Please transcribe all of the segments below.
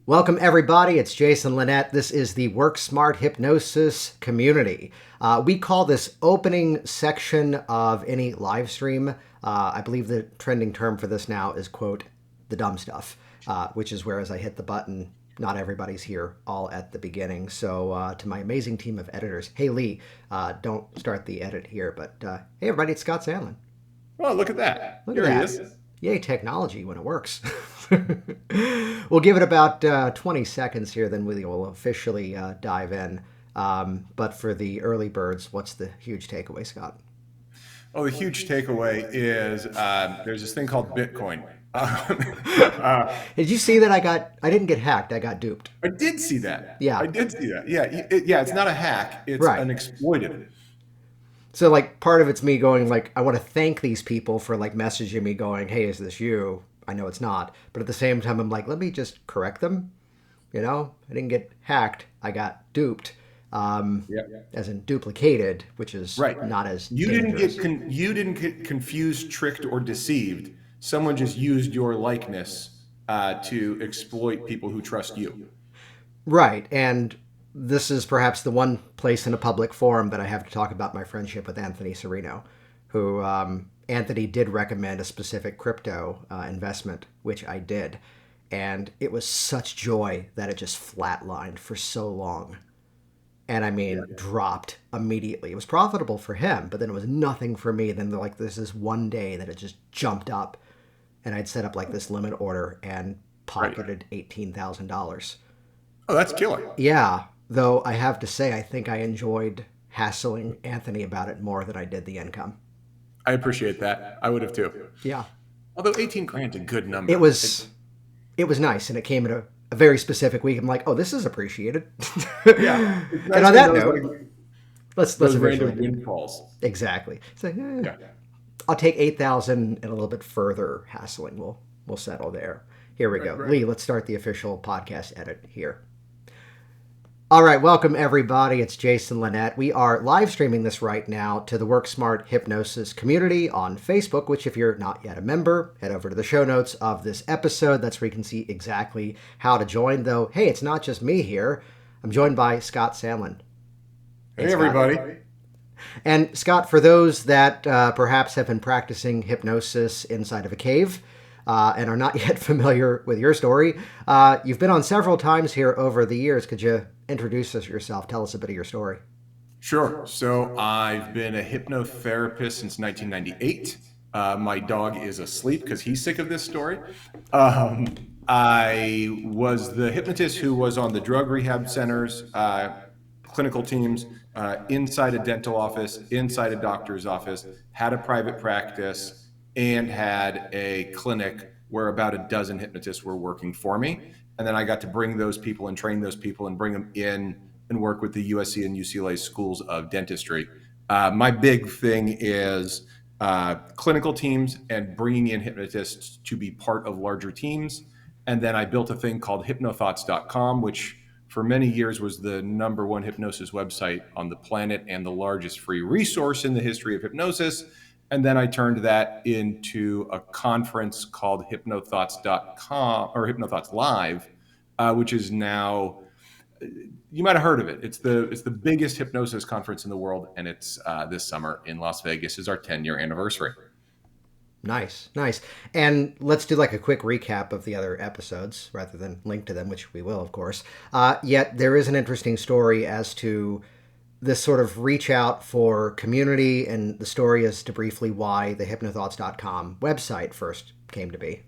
Welcome, everybody. It's Jason Lynette. This is the Work Smart Hypnosis community. We call this opening section of any live stream. I believe the trending term for this now is, quote, the dumb stuff, which is where as I hit the button, not everybody's here all at the beginning. So to my amazing team of editors, hey, Lee, don't start the edit here, but hey, everybody, it's Scott Sandland. Oh, look at that. Look at Here he that. is. Yay, technology when it works. We'll give it about 20 seconds here, then we will officially dive in. But for the early birds, what's the huge takeaway, Scott? Oh, the huge takeaway is there's this thing called Bitcoin. uh, Did you see that I didn't get hacked, I got duped. I did see that. Yeah. I did see that. Yeah, yeah. It's not a hack. It's Right. an exploited. So like part of it's me going like, I want to thank these people for like messaging me going, hey, is this you? I know it's not. But at the same time, I'm like, let me just correct them. You know, I didn't get hacked. I got duped. Yeah. As in duplicated, which is Right. not as You dangerous. you didn't get confused, tricked, or deceived. Someone just used your likeness to exploit people who trust you. Right. And this is perhaps the one place in a public forum that I have to talk about my friendship with Anthony Serino, who Anthony did recommend a specific crypto investment, which I did. And it was such joy that it just flatlined for so long. And I mean, dropped immediately. It was profitable for him, but then it was nothing for me. Then like this is one day that it just jumped up, and I'd set up like this limit order and pocketed $18,000. Oh, that's killer. Yeah, though I have to say, I think I enjoyed hassling Anthony about it more than I did the income. I appreciate that. I would have too. Yeah, Although 18 grand's a good number. it was nice, and it came at a very specific week. I'm like, oh, this is appreciated. Yeah. It's nice And on when that those, note, like, let's those officially random windfalls. exactly. So Yeah. I'll take 8,000 and a little bit further hassling. We'll settle there. Here we go. Right. Lee, let's start the official podcast edit here. All right, welcome everybody. It's Jason Lynette. We are live streaming this right now to the Work Smart Hypnosis community on Facebook, which if you're not yet a member, head over to the show notes of this episode. That's where you can see exactly how to join, though. Hey, it's not just me here. I'm joined by Scott Sandland. Hey, everybody. And Scott, for those that perhaps have been practicing hypnosis inside of a cave and are not yet familiar with your story, you've been on several times here over the years. Could you introduce us yourself? Tell us a bit of your story. Sure. So I've been a hypnotherapist since 1998. My dog is asleep because he's sick of this story. I was the hypnotist who was on the drug rehab centers, clinical teams, inside a dental office, inside a doctor's office, had a private practice, and had a clinic where about a dozen hypnotists were working for me. And then I got to bring those people and train those people and bring them in and work with the USC and UCLA schools of dentistry. My big thing is clinical teams and bringing in hypnotists to be part of larger teams. And then I built a thing called HypnoThoughts.com, which for many years was the #1 hypnosis website on the planet and the largest free resource in the history of hypnosis. And then I turned that into a conference called HypnoThoughts.com or HypnoThoughts Live, which is now, you might have heard of it. It's the biggest hypnosis conference in the world, and it's this summer in Las Vegas. Is our 10-year anniversary. Nice, nice. And let's do like a quick recap of the other episodes rather than link to them, which we will, of course. Yet there is an interesting story as to this sort of reach out for community, and the story is to briefly why the HypnoThoughts.com website first came to be.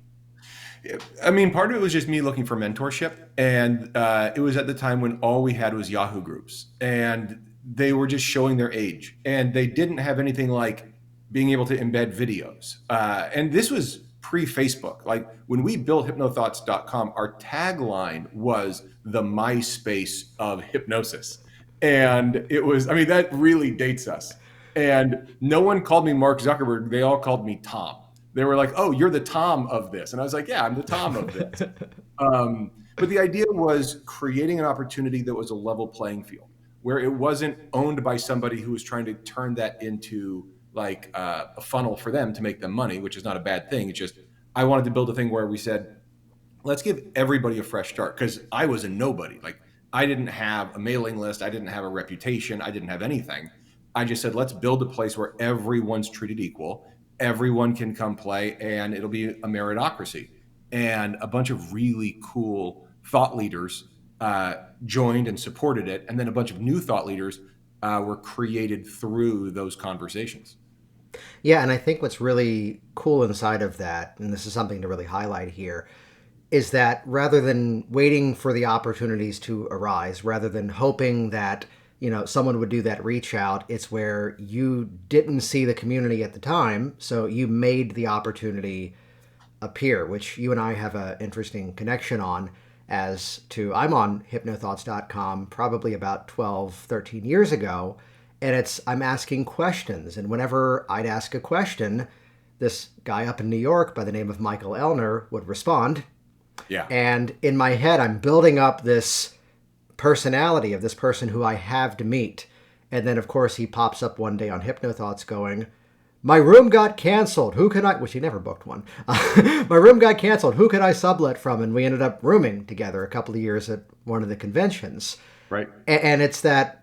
I mean, part of it was just me looking for mentorship. And it was at the time when all we had was Yahoo groups. And they were just showing their age. And they didn't have anything like being able to embed videos. And this was pre-Facebook. Like when we built HypnoThoughts.com, our tagline was the MySpace of hypnosis. And it was, I mean, that really dates us. And no one called me Mark Zuckerberg. They all called me Tom. They were like, oh, you're the Tom of this. And I was like, yeah, I'm the Tom of this. But the idea was creating an opportunity that was a level playing field, where it wasn't owned by somebody who was trying to turn that into like a funnel for them to make them money, which is not a bad thing. It's just, I wanted to build a thing where we said, let's give everybody a fresh start, because I was a nobody. Like, I didn't have a mailing list, I didn't have a reputation, I didn't have anything. I just said, let's build a place where everyone's treated equal, everyone can come play, and it'll be a meritocracy. And a bunch of really cool thought leaders uh, joined and supported it, and then a bunch of new thought leaders were created through those conversations. Yeah, and I think what's really cool inside of that, and this is something to really highlight here, is that rather than waiting for the opportunities to arise, rather than hoping that someone would do that reach out, it's where you didn't see the community at the time, so you made the opportunity appear, which you and I have an interesting connection on. As to, I'm on HypnoThoughts.com probably about 12, 13 years ago, and I'm asking questions. And whenever I'd ask a question, this guy up in New York by the name of Michael Elner would respond. Yeah. And in my head, I'm building up this personality of this person who I have to meet. And then, of course, he pops up one day on HypnoThoughts going, my room got canceled. Who can I, which he never booked one. My room got canceled. Who could I sublet from? And we ended up rooming together a couple of years at one of the conventions. Right. And it's that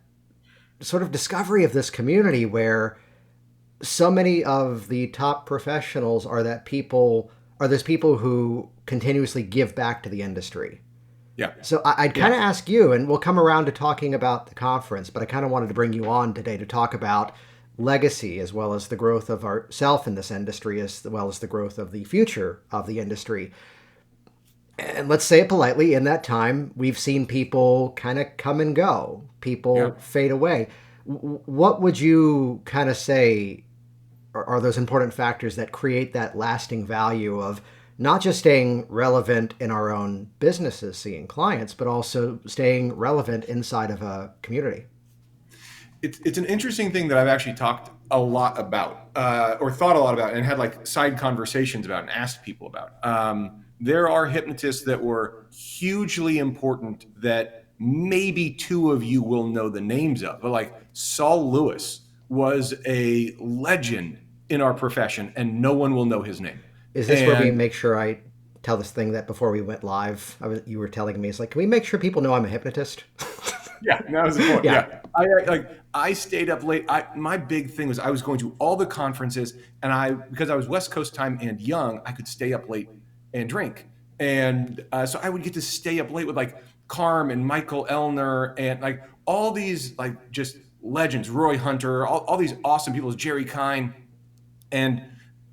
sort of discovery of this community where so many of the top professionals are those people who continuously give back to the industry. Yeah. So I'd kind of ask you, and we'll come around to talking about the conference, but I kind of wanted to bring you on today to talk about legacy, as well as the growth of ourself in this industry, as well as the growth of the future of the industry. And let's say it politely, in that time, we've seen people kind of come and go, people fade away. What would you kind of say are those important factors that create that lasting value of not just staying relevant in our own businesses, seeing clients, but also staying relevant inside of a community? It's an interesting thing that I've actually talked a lot about, or thought a lot about, and had like side conversations about, and asked people about. There are hypnotists that were hugely important that maybe two of you will know the names of, but like Saul Lewis was a legend in our profession, and no one will know his name. Is this where we And make sure I tell this thing that before we went live, you were telling me, it's like, can we make sure people know I'm a hypnotist? yeah, that was the point. Yeah. Yeah, I stayed up late. My big thing was I was going to all the conferences, and because I was West Coast time and young, I could stay up late and drink, and so I would get to stay up late with like Carm and Michael Elner and like all these like just legends, Roy Hunter, all these awesome people, Jerry Kine, and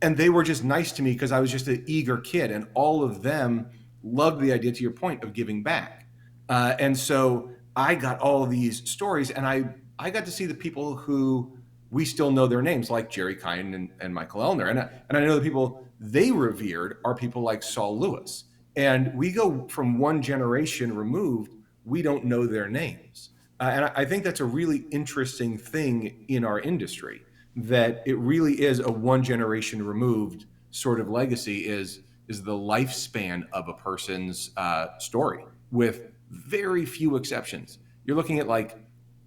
they were just nice to me because I was just an eager kid, and all of them loved the idea, to your point, of giving back. And so I got all of these stories, and I got to see the people who we still know their names, like Jerry Kine and Michael Elner. And I know the people they revered are people like Saul Lewis. And we go from one generation removed, we don't know their names. And I think that's a really interesting thing in our industry, that it really is a one generation removed sort of legacy, is the lifespan of a person's story, with very few exceptions. You're looking at like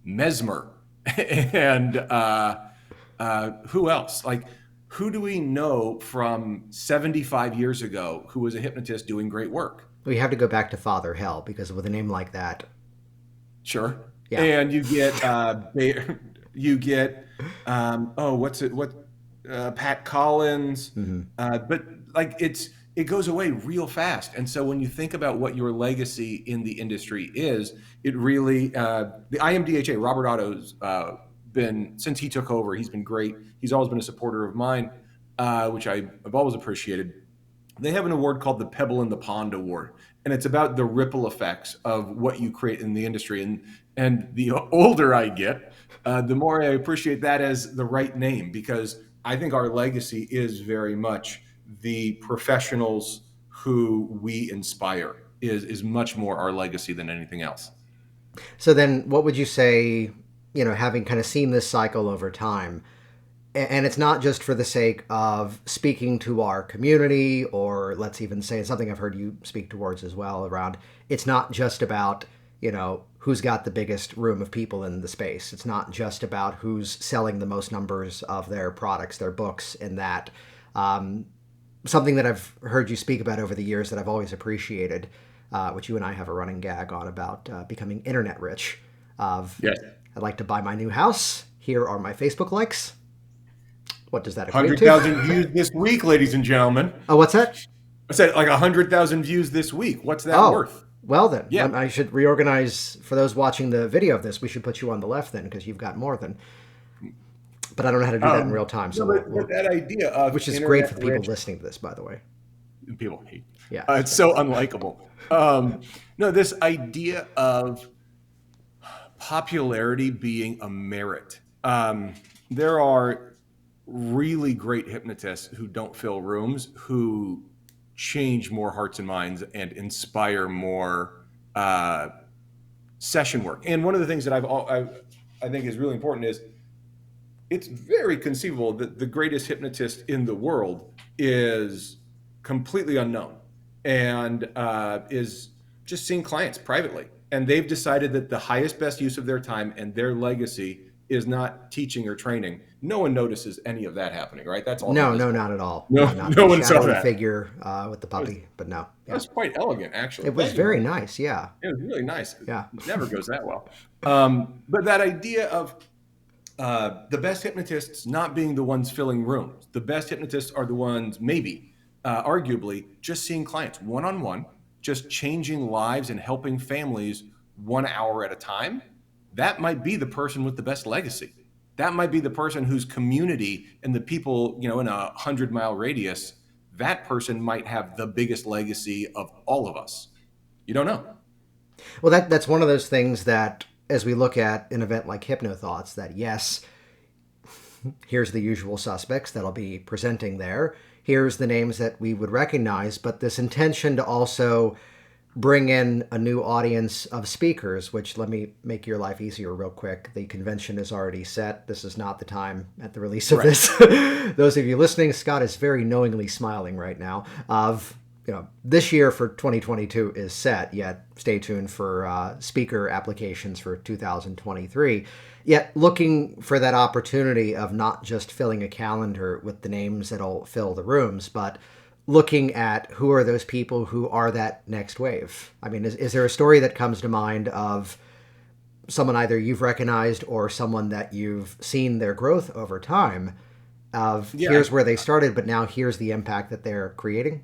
Mesmer and who else? Like, who do we know from 75 years ago who was a hypnotist doing great work? We have to go back to Father Hell, because with a name like that, Sure. yeah. And you get you get what's it what Pat Collins, but like it goes away real fast. And so when you think about what your legacy in the industry is, it really the IMDHA, Robert Otto's been, since he took over, he's been great. He's always been a supporter of mine, which I've always appreciated. They have an award called the Pebble in the Pond Award, and it's about the ripple effects of what you create in the industry. And the older I get, the more I appreciate that as the right name, because I think our legacy is very much the professionals who we inspire, is much more our legacy than anything else. So then, what would you say, having kind of seen this cycle over time, and it's not just for the sake of speaking to our community, or let's even say it's something I've heard you speak towards as well around, it's not just about, who's got the biggest room of people in the space. It's not just about who's selling the most numbers of their products, their books, and that. something that I've heard you speak about over the years that I've always appreciated, which you and I have a running gag on about becoming internet rich. Of Yes. I'd like to buy my new house. Here are my Facebook likes. What does that equate to? 100,000 views this week, ladies and gentlemen. Oh, what's that? I said like 100,000 views this week. What's that Oh, worth? well then. Yeah. I should reorganize for those watching the video of this. We should put you on the left then because you've got more than. But I don't know how to do that in real time. So but that idea of which is great for the people rich, listening to this, by the way. people hate. Yeah. It's so unlikable. No, this idea of popularity being a merit. There are really great hypnotists who don't fill rooms, who change more hearts and minds and inspire more session work. And one of the things that I think is really important is it's very conceivable that the greatest hypnotist in the world is completely unknown and is just seeing clients privately. And they've decided that the highest, best use of their time and their legacy is not teaching or training. No one notices any of that happening, right? That's all. No, not at all. No, not no the one saw shadowy that. figure with the puppy, but no. That was quite elegant, actually. It was very nice, yeah. It was really nice. Yeah. It never goes that well. But that idea of the best hypnotists not being the ones filling rooms. The best hypnotists are the ones, maybe, arguably, just seeing clients one-on-one, just changing lives and helping families 1 hour at a time. That might be the person with the best legacy. That might be the person whose community and the people, in a 100-mile radius, that person might have the biggest legacy of all of us. You don't know. Well, that's one of those things that, as we look at an event like HypnoThoughts, that yes, here's the usual suspects that'll be presenting there. Here's the names that we would recognize, but this intention to also bring in a new audience of speakers, which, let me make your life easier real quick. The convention is already set. This is not the time at the release of this. Those of you listening, Scott is very knowingly smiling right now. This year for 2022 is set, yet stay tuned for speaker applications for 2023. Yet looking for that opportunity of not just filling a calendar with the names that'll fill the rooms, but looking at who are those people who are that next wave. I mean, is there a story that comes to mind of someone either you've recognized or someone that you've seen their growth over time of here's where they started, but now here's the impact that they're creating?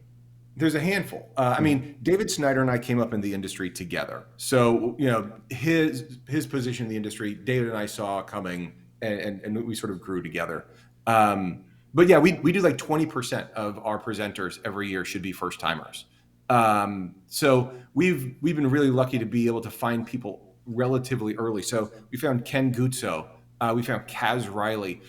There's a handful. David Snyder and I came up in the industry together. So, his position in the industry, David and I saw coming and we sort of grew together. But yeah, we do like 20% of our presenters every year should be first timers. So we've been really lucky to be able to find people relatively early. So we found Ken Guzzo, we found Kaz Riley.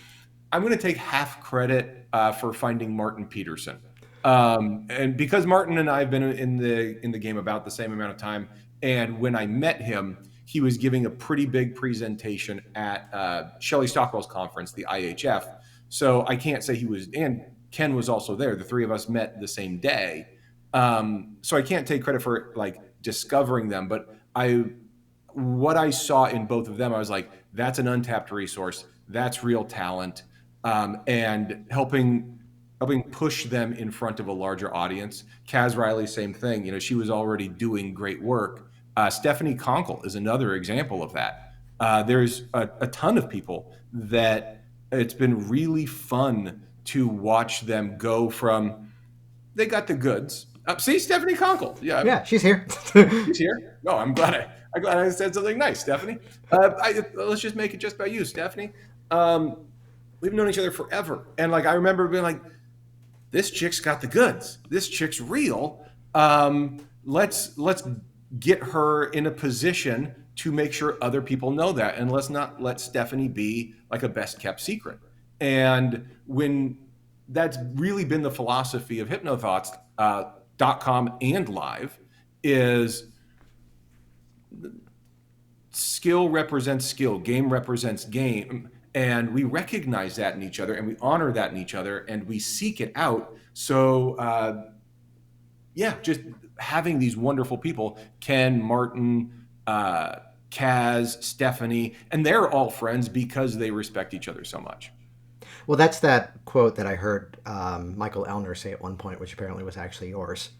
I'm going to take half credit for finding Martin Peterson, and because Martin and I have been in the game about the same amount of time, and when I met him, he was giving a pretty big presentation at Shelley Stockwell's conference, the IHF. So I can't say he was, and Ken was also there. The three of us met the same day. So I can't take credit for like discovering them, but what I saw in both of them, I was like, that's an untapped resource. That's real talent. And helping push them in front of a larger audience. Kaz Riley, same thing. She was already doing great work. Stephanie Conkle is another example of that. There's a ton of people that it's been really fun to watch them go from, they got the goods. See, Stephanie Conkle. Yeah, she's here. She's here. Oh, I'm glad I said something nice, Stephanie. Let's just make it just about you, Stephanie. We've known each other forever. And I remember being like, this chick's got the goods. This chick's real. Let's get her in a position to make sure other people know that. And let's not let Stephanie be like a best kept secret. And when that's really been the philosophy of HypnoThoughts.com and live is skill represents skill, game represents game. And we recognize that in each other and we honor that in each other and we seek it out. So just having these wonderful people, Ken, Martin, Kaz, Stephanie, and they're all friends because they respect each other so much. Well, that's that quote that I heard Michael Elner say at one point, which apparently was actually yours,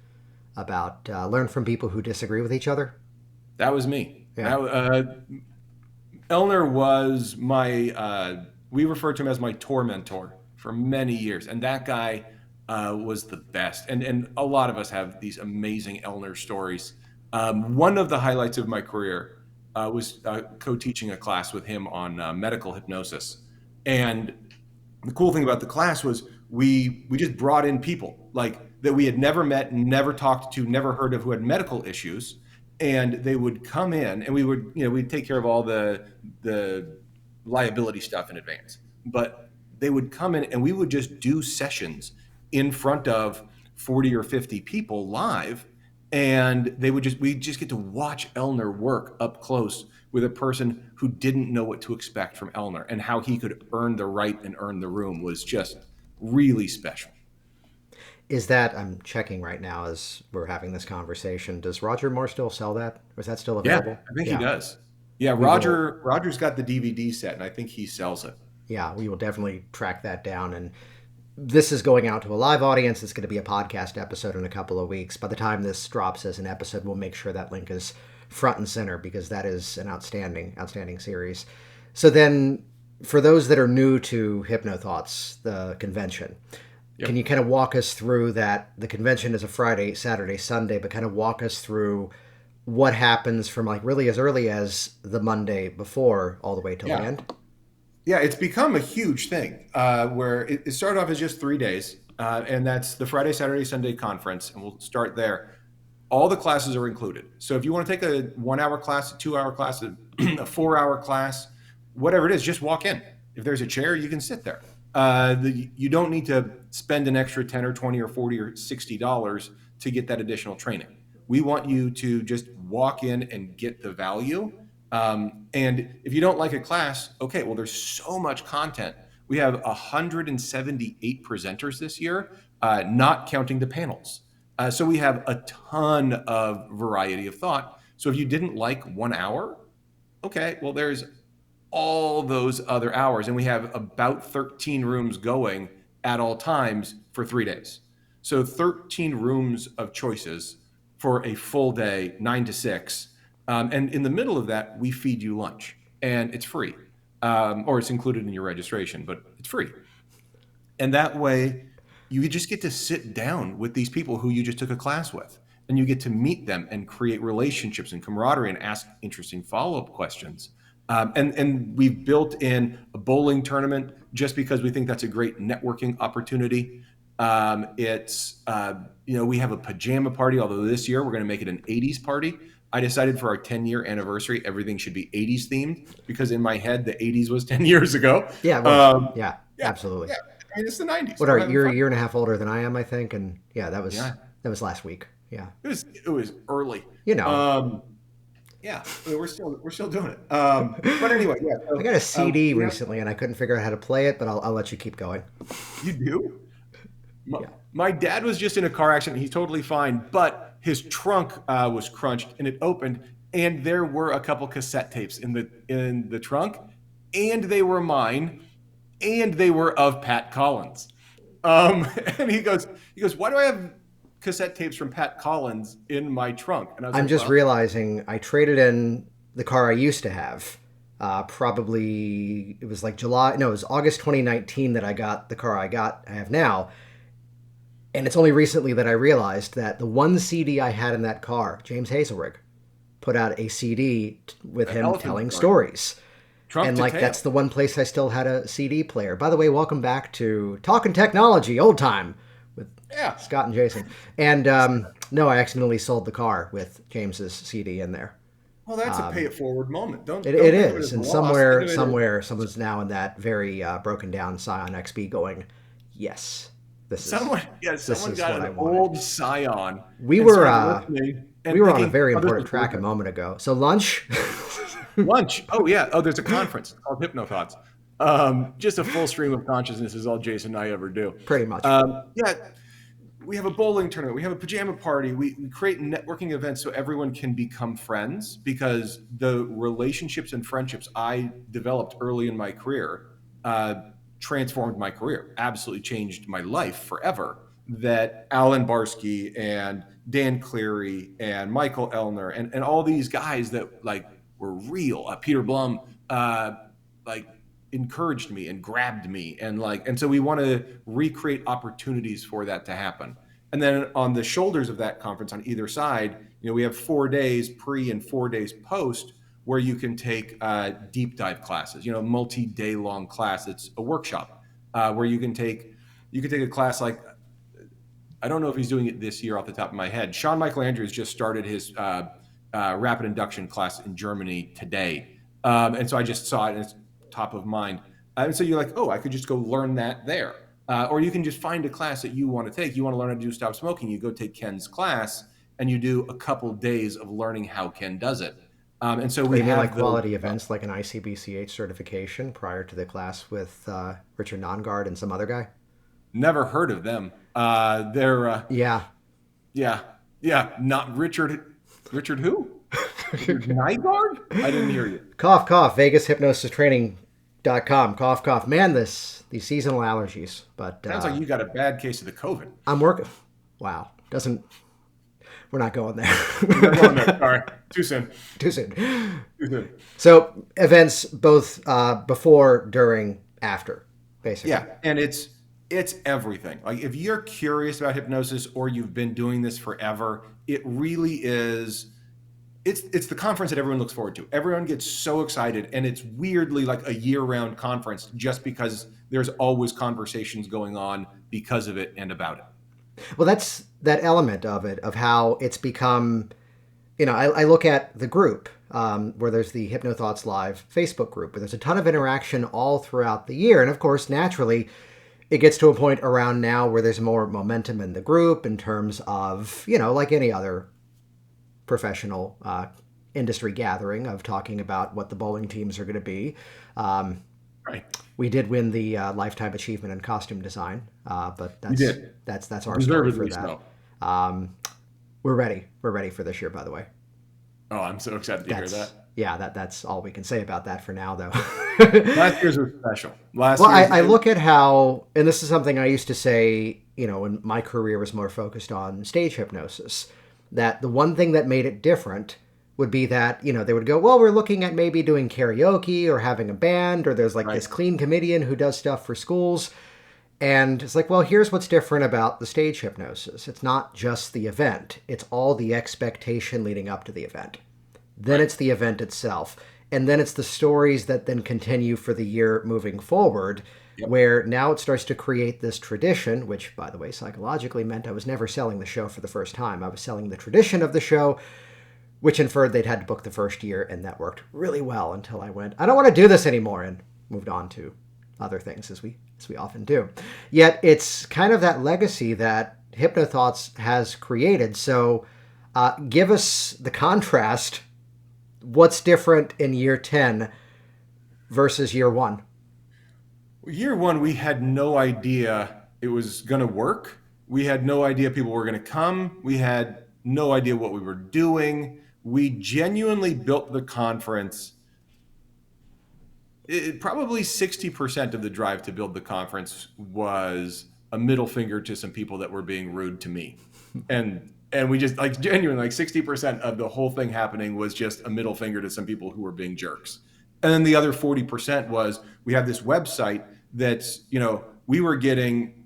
about learn from people who disagree with each other. That was me. Yeah. Elner was my, we referred to him as my tour mentor for many years. And that guy was the best. And a lot of us have these amazing Elner stories. One of the highlights of my career was co-teaching a class with him on medical hypnosis. And the cool thing about the class was we just brought in people like that we had never met, never talked to, never heard of, who had medical issues, and they would come in, and we would, we'd take care of all the liability stuff in advance, but they would come in and we would just do sessions in front of 40 or 50 people live, and we just get to watch Elner work up close with a person who didn't know what to expect from Elner, and how he could earn the right and earn the room was just really special. Is that, I'm checking right now as we're having this conversation, does Roger Moore still sell that? Or is that still Yeah, available? I think he Yeah. does. Yeah, We will, Roger's got the DVD set, and I think he sells it. yeah, we will definitely track that down. And this is going out to a live audience. It's going to be a podcast episode in a couple of weeks. By the time this drops as an episode, we'll make sure that link is front and center, because that is an outstanding series. So then, for those that are new to HypnoThoughts, the convention, Yep. can you kind of walk us through that? The convention is a Friday, Saturday, Sunday, but kind of walk us through what happens from like really as early as the Monday before all the way till the Yeah. end. Yeah, it's become a huge thing where it started off as just 3 days, and that's the Friday, Saturday, Sunday conference, and we'll start there. All the classes are included. So if you want to take a 1 hour class, a 2 hour class, a 4 hour class, whatever it is, just walk in. If there's a chair, you can sit there. You don't need to spend an extra 10 or 20 or 40 or $60 to get that additional training. We want you to just walk in and get the value. And if you don't like a class, okay, well, there's so much content. We have 178 presenters this year, not counting the panels. So we have a ton of variety of thought. So if you didn't like 1 hour, okay, well, there's all those other hours. And we have about 13 rooms going at all times for 3 days. So 13 rooms of choices for a full day, 9 to 6. And in the middle of that, we feed you lunch, and it's free, or it's included in your registration, but it's free. And that way, you just get to sit down with these people who you just took a class with, and you get to meet them and create relationships and camaraderie and ask interesting follow-up questions. And we've built in a bowling tournament just because we think that's a great networking opportunity. We have a pajama party, although this year we're going to make it an 80s party. I decided for our 10-year anniversary, everything should be 80s themed, because in my head, the 80s was 10 years ago. Yeah, well, yeah, absolutely. Yeah. I mean, it's the 90s. What are you? You're a year and a half older than I am, I think, and yeah, that was last week. Yeah, it was early. Yeah, we're still doing it. But anyway, yeah. So, I got a CD recently, and I couldn't figure out how to play it, but I'll let you keep going. You do? My dad was just in a car accident. He's totally fine, but his trunk was crunched, and it opened, and there were a couple cassette tapes in the trunk, and they were mine, and they were of Pat Collins. And he goes, why do I have cassette tapes from Pat Collins in my trunk? And I'm just realizing I traded in the car I used to have. Probably it was like July. No, it was August 2019 that I got the car I have now. And it's only recently that I realized that the one CD I had in that car, James Hazelrig, put out a CD with him telling stories. And like that's the one place I still had a CD player. By the way, welcome back to Talking Technology, old time, with Scott and Jason. And no, I accidentally sold the car with James's CD in there. Well, that's a pay it forward moment. It is, and somewhere someone's now in that very broken down Scion XB going, yes. Someone got an old Scion. We were on a very important track a moment ago. So lunch. Oh yeah. Oh, there's a conference called HypnoThoughts. Just a full stream of consciousness is all Jason and I ever do. Pretty much. Yeah. We have a bowling tournament. We have a pajama party. We create networking events so everyone can become friends, because the relationships and friendships I developed early in my career transformed my career, absolutely changed my life forever. That Alan Barsky and Dan Cleary and Michael Elner and all these guys that like were real, Peter Blum, like encouraged me and grabbed me and so we want to recreate opportunities for that to happen. And then on the shoulders of that conference on either side, we have 4 days pre and 4 days post where you can take deep dive classes, multi-day long class. It's a workshop where you can take a class like, I don't know if he's doing it this year off the top of my head. Sean Michael Andrews just started his rapid induction class in Germany today. And so I just saw it and it's top of mind. And so you're like, oh, I could just go learn that there. Or you can just find a class that you want to take. You want to learn how to do stop smoking. You go take Ken's class and you do a couple days of learning how Ken does it. And so we You mean have like quality events like an ICBCH certification prior to the class with Richard Nongard and some other guy? Never heard of them. They're Yeah. yeah. Not Richard. Richard who? Richard Nygaard? I didn't hear you. Cough, cough. VegasHypnosisTraining.com. Cough, cough. Man, these seasonal allergies. But Sounds like you got a bad case of the COVID. I'm working. Wow. Doesn't. We're not going there. We're going there. Sorry. Too soon. Too soon. Too soon. So events both before, during, after, basically. Yeah, and it's everything. Like if you're curious about hypnosis or you've been doing this forever, it really is. It's the conference that everyone looks forward to. Everyone gets so excited, and it's weirdly like a year-round conference just because there's always conversations going on because of it and about it. Well, that's that element of it, of how it's become, I look at the group where there's the HypnoThoughts Live Facebook group, where there's a ton of interaction all throughout the year. And of course, naturally, it gets to a point around now where there's more momentum in the group in terms of, like any other professional industry gathering of talking about what the bowling teams are going to be. Right. We did win the Lifetime Achievement in Costume Design, but that's our story Deservedly for that. so. We're ready. We're ready for this year, by the way. Oh, I'm so excited to hear that. Yeah, that's all we can say about that for now, though. Last year's was special. I look at how, and this is something I used to say, when my career was more focused on stage hypnosis, that the one thing that made it different would be that, they would go, well, we're looking at maybe doing karaoke or having a band, or there's like this clean comedian who does stuff for schools. And it's like, well, here's what's different about the stage hypnosis. It's not just the event. It's all the expectation leading up to the event. Then it's the event itself. And then it's the stories that then continue for the year moving forward, where now it starts to create this tradition, which, by the way, psychologically meant I was never selling the show for the first time. I was selling the tradition of the show, which inferred they'd had to book the first year, and that worked really well until I went, I don't want to do this anymore, and moved on to other things, as we often do. Yet it's kind of that legacy that HypnoThoughts has created. So give us the contrast. What's different in year 10 versus year 1? Year 1, we had no idea it was going to work. We had no idea people were going to come. We had no idea what we were doing. We genuinely built the conference. Probably 60% of the drive to build the conference was a middle finger to some people that were being rude to me. And we just genuinely 60% of the whole thing happening was just a middle finger to some people who were being jerks. And then the other 40% was we have this website that's, we were getting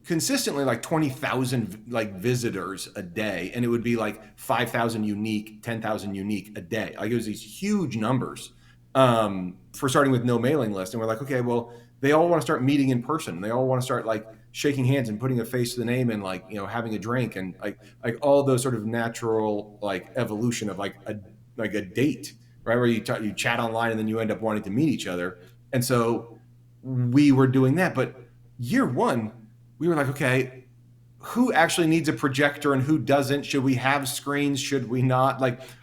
consistently 20,000 visitors a day. And it would be 5,000 unique, 10,000 unique a day. It was these huge numbers for starting with no mailing list. And we're like, okay, well, they all want to start meeting in person. They all want to start shaking hands and putting a face to the name and having a drink and all those sort of natural evolution of a date, right? Where you chat online and then you end up wanting to meet each other. And so we were doing that. But year 1, we were like, okay, who actually needs a projector and who doesn't? Should we have screens? Should we not?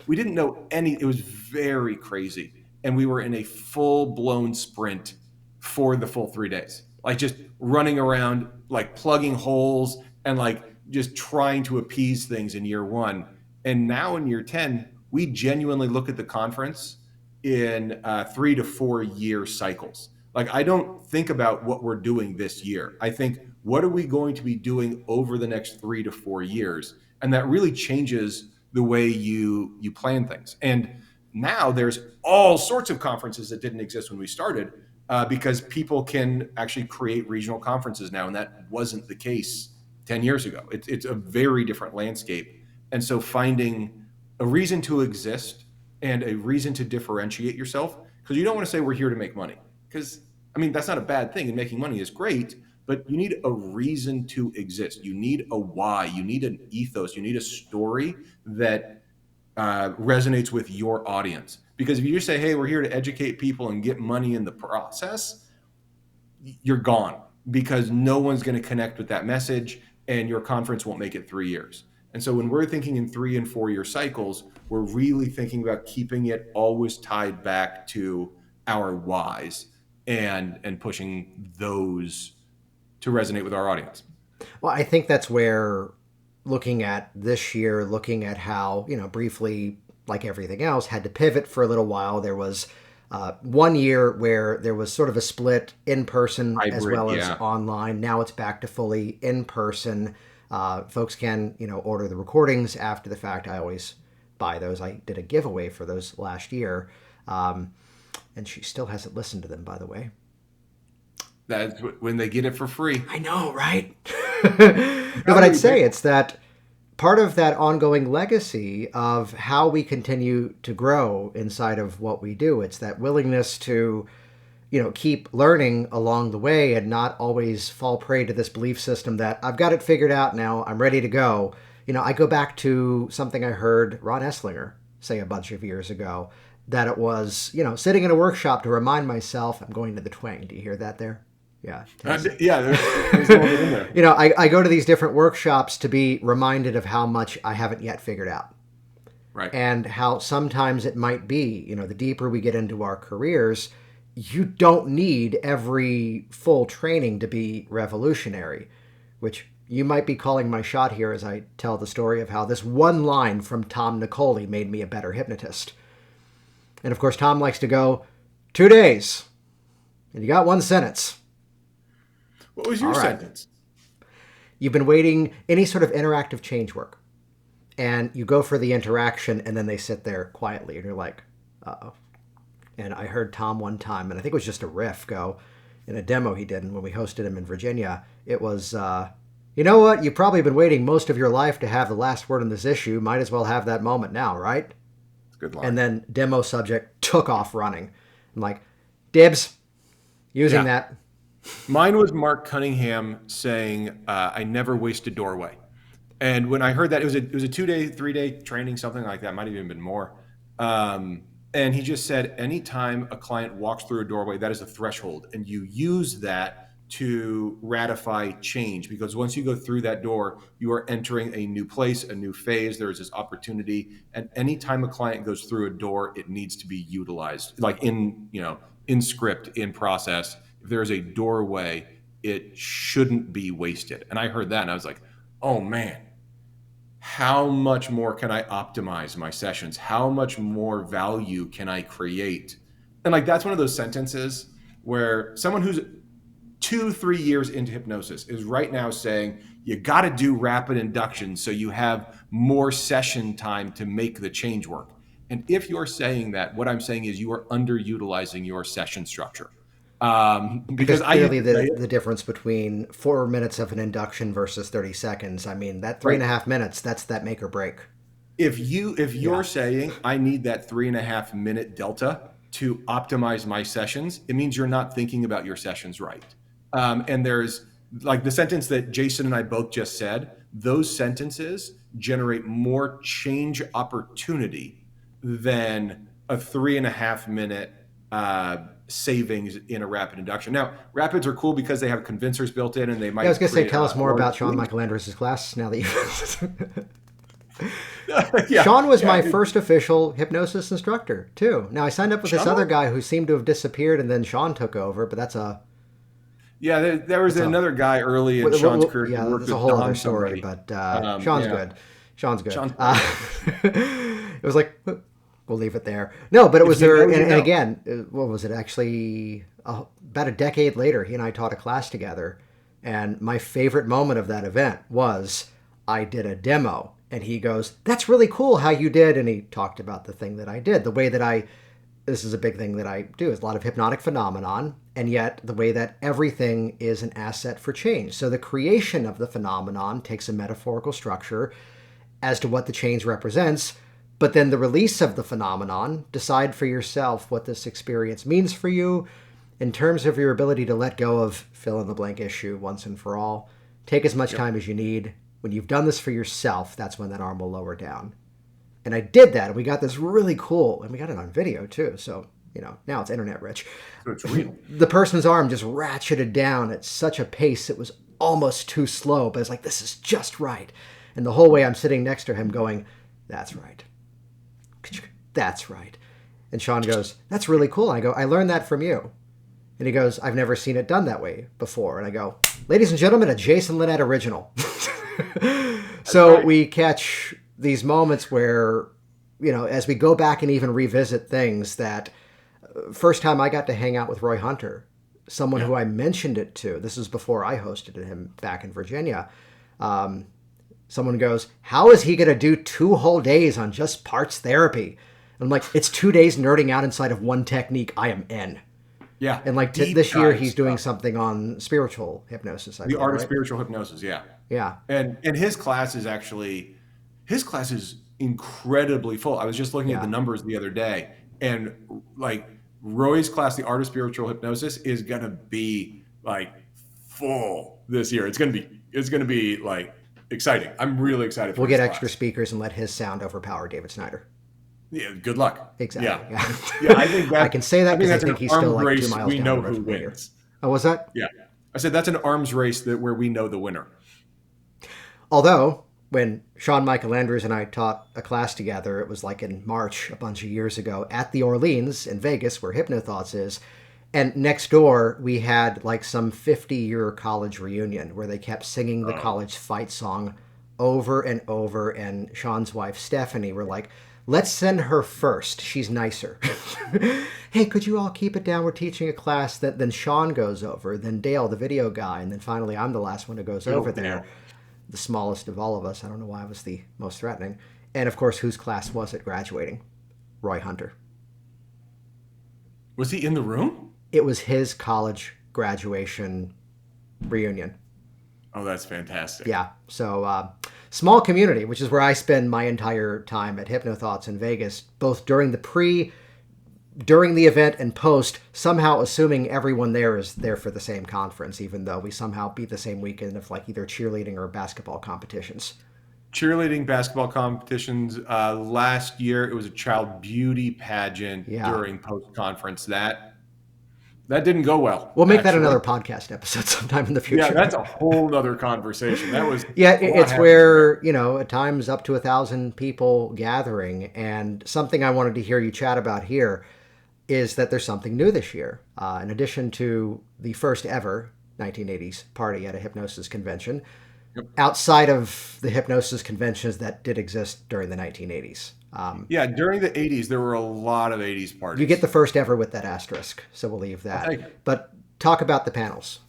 We didn't know any. It was very crazy. And we were in a full-blown sprint for the full 3 days. Just running around, plugging holes and just trying to appease things in year 1. And now in year 10, we genuinely look at the conference in 3 to 4 year cycles. Like, I don't think about what we're doing this year. I think, what are we going to be doing over the next 3 to 4 years? And that really changes the way you plan things. And now there's all sorts of conferences that didn't exist when we started, because people can actually create regional conferences now, and that wasn't the case 10 years ago. It's a very different landscape. And so finding a reason to exist and a reason to differentiate yourself, because you don't want to say we're here to make money, because I mean, that's not a bad thing, and making money is great, but you need a reason to exist. You need a why. You need an ethos. You need a story that resonates with your audience. Because if you just say, hey, we're here to educate people and get money in the process, you're gone, because no one's going to connect with that message, and your conference won't make it 3 years. And so when we're thinking in 3 and 4 year cycles, we're really thinking about keeping it always tied back to our whys, and pushing those to resonate with our audience. Well, I think that's where, looking at this year, looking at how, briefly, like everything else, had to pivot for a little while. There was 1 year where there was sort of a split in person as Hybrid, well as yeah. online. Now it's back to fully in person. Folks can, order the recordings after the fact. I always buy those. I did a giveaway for those last year. And she still hasn't listened to them, by the way. That's when they get it for free. I know, right? No, but I'd say it's that part of that ongoing legacy of how we continue to grow inside of what we do. It's that willingness to, keep learning along the way and not always fall prey to this belief system that I've got it figured out now, I'm ready to go. I go back to something I heard Ron Esslinger say a bunch of years ago, that it was, sitting in a workshop to remind myself I'm going to the twang. Do you hear that there? Yeah. Yeah, there's a little bit in there. I go to these different workshops to be reminded of how much I haven't yet figured out. Right. And how sometimes it might be, the deeper we get into our careers, you don't need every full training to be revolutionary, which you might be calling my shot here as I tell the story of how this one line from Tom Nicoli made me a better hypnotist. And of course, Tom likes to go, 2 days, and you got one sentence. What was your sentence? You've been waiting, any sort of interactive change work, and you go for the interaction, and then they sit there quietly, and you're like, uh-oh. And I heard Tom one time, and I think it was just a riff, go, in a demo he did, and when we hosted him in Virginia, it was, you know what, you've probably been waiting most of your life to have the last word on this issue, might as well have that moment now, right? Good line. And then demo subject took off running. I'm like, dibs, using that. Mine was Mark Cunningham saying, I never waste a doorway. And when I heard that, it was a 2-day, 3-day training, something like that. Might have even been more. And he just said, anytime a client walks through a doorway, that is a threshold. And you use that to ratify change, because once you go through that door, you are entering a new place, a new phase. There is this opportunity. And anytime a client goes through a door, it needs to be utilized, like in script, in process. If there is a doorway, it shouldn't be wasted. And I heard that and I was like, oh man, how much more can I optimize my sessions? How much more value can I create? And like, that's one of those sentences where someone who's 2-3 years into hypnosis is right now saying, you got to do rapid induction so you have more session time to make the change work. And if you're saying that, what I'm saying is you are underutilizing your session structure. Because clearly the difference between 4 minutes of an induction versus 30 seconds, I mean, that 3.5 minutes, that's that make or break. If you're saying I need that 3.5 minute delta to optimize my sessions, it means you're not thinking about your sessions right. And there's like the sentence that Jason and I both just said, those sentences generate more change opportunity than a 3.5 minute savings in a rapid induction. Now, rapids are cool because they have convincers built in, and they might. I was going to say, tell us more about Sean Michael Andrews' class now that you. Sean was my first official hypnosis instructor too. Now I signed up with this other guy who seemed to have disappeared, and then Sean took over. But that's a. Yeah, there was another guy early in Sean's career. Yeah, that's a whole other story. But Sean's good. Sean's good. It was like, we'll leave it there. No, but it If was you there, know, and, you and know. again, what was it actually? About a decade later, he and I taught a class together, and my favorite moment of that event was I did a demo, and he goes, "That's really cool how you did," and he talked about the thing that I did, the way that I. This is a big thing that I do is a lot of hypnotic phenomenon, and yet the way that everything is an asset for change. So the creation of the phenomenon takes a metaphorical structure as to what the change represents, but then the release of the phenomenon, decide for yourself what this experience means for you in terms of your ability to let go of fill in the blank issue once and for all. Take as much Yep. time as you need. When you've done this for yourself, that's when that arm will lower down. And I did that, and we got this really cool, and we got it on video too. So, now it's internet rich. So it's real. The person's arm just ratcheted down at such a pace it was almost too slow, but it's like, this is just right. And the whole way I'm sitting next to him going, that's right. That's right. And Sean goes, that's really cool. I go, I learned that from you. And he goes, I've never seen it done that way before. And I go, ladies and gentlemen, a Jason Linett original. So right. we catch these moments where, as we go back and even revisit things that first time I got to hang out with Roy Hunter, someone Yeah. who I mentioned it to, this is before I hosted him back in Virginia. Someone goes, how is he going to do 2 whole days on just parts therapy? And I'm like, it's 2 days nerding out inside of one technique. I am in. Yeah. And like Deep this year, dive he's doing stuff. something on spiritual hypnosis, I The believe, art of right? spiritual hypnosis. Yeah. Yeah. And his class is incredibly full. I was just looking at the Yeah. numbers the other day, and like Roy's class, the art of spiritual hypnosis, is gonna be like full this year. It's gonna be like exciting. I'm really excited for We'll his get extra class. speakers and let his sound overpower David Snyder. Yeah, good luck. Exactly. Yeah. Yeah. Yeah, I think I that can say that I think because I that's an think he's still arms like 2 race. miles We down the know road who from me here. wins. Oh, was that? Yeah. I said that's an arms race that where we know the winner. Although, when Sean Michael Andrews and I taught a class together, it was like in March a bunch of years ago at the Orleans in Vegas, where HypnoThoughts is. And next door, we had like some 50-year college reunion where they kept singing the Oh. college fight song over and over. And Sean's wife, Stephanie, were like, let's send her first. She's nicer. Hey, could you all keep it down? We're teaching a class. Then Sean goes over, then Dale, the video guy, and then finally I'm the last one who goes Good over old there, Dale. the smallest of all of us. I don't know why I was the most threatening. And of course, whose class was it graduating? Roy Hunter. Was he in the room? It was his college graduation reunion. Oh, that's fantastic. Yeah. So, small community, which is where I spend my entire time at HypnoThoughts in Vegas, both during the event and post, somehow assuming everyone there is there for the same conference, even though we somehow beat the same weekend of like either cheerleading or basketball competitions. Cheerleading basketball competitions. Last year, it was a child beauty pageant Yeah. during post conference. That didn't go well, We'll make that actually. another podcast episode sometime in the Yeah, future. that's a whole nother conversation. That was Yeah, a lot it's happened there. where, at times up to 1,000 people gathering. And something I wanted to hear you chat about here is that there's something new this year. In addition to the first ever 1980s party at a hypnosis convention, Yep. outside of the hypnosis conventions that did exist during the 1980s. Yeah, during the 80s, there were a lot of 80s You get parties. the first ever with that asterisk, so we'll leave I'll that. take it. But talk about the panels.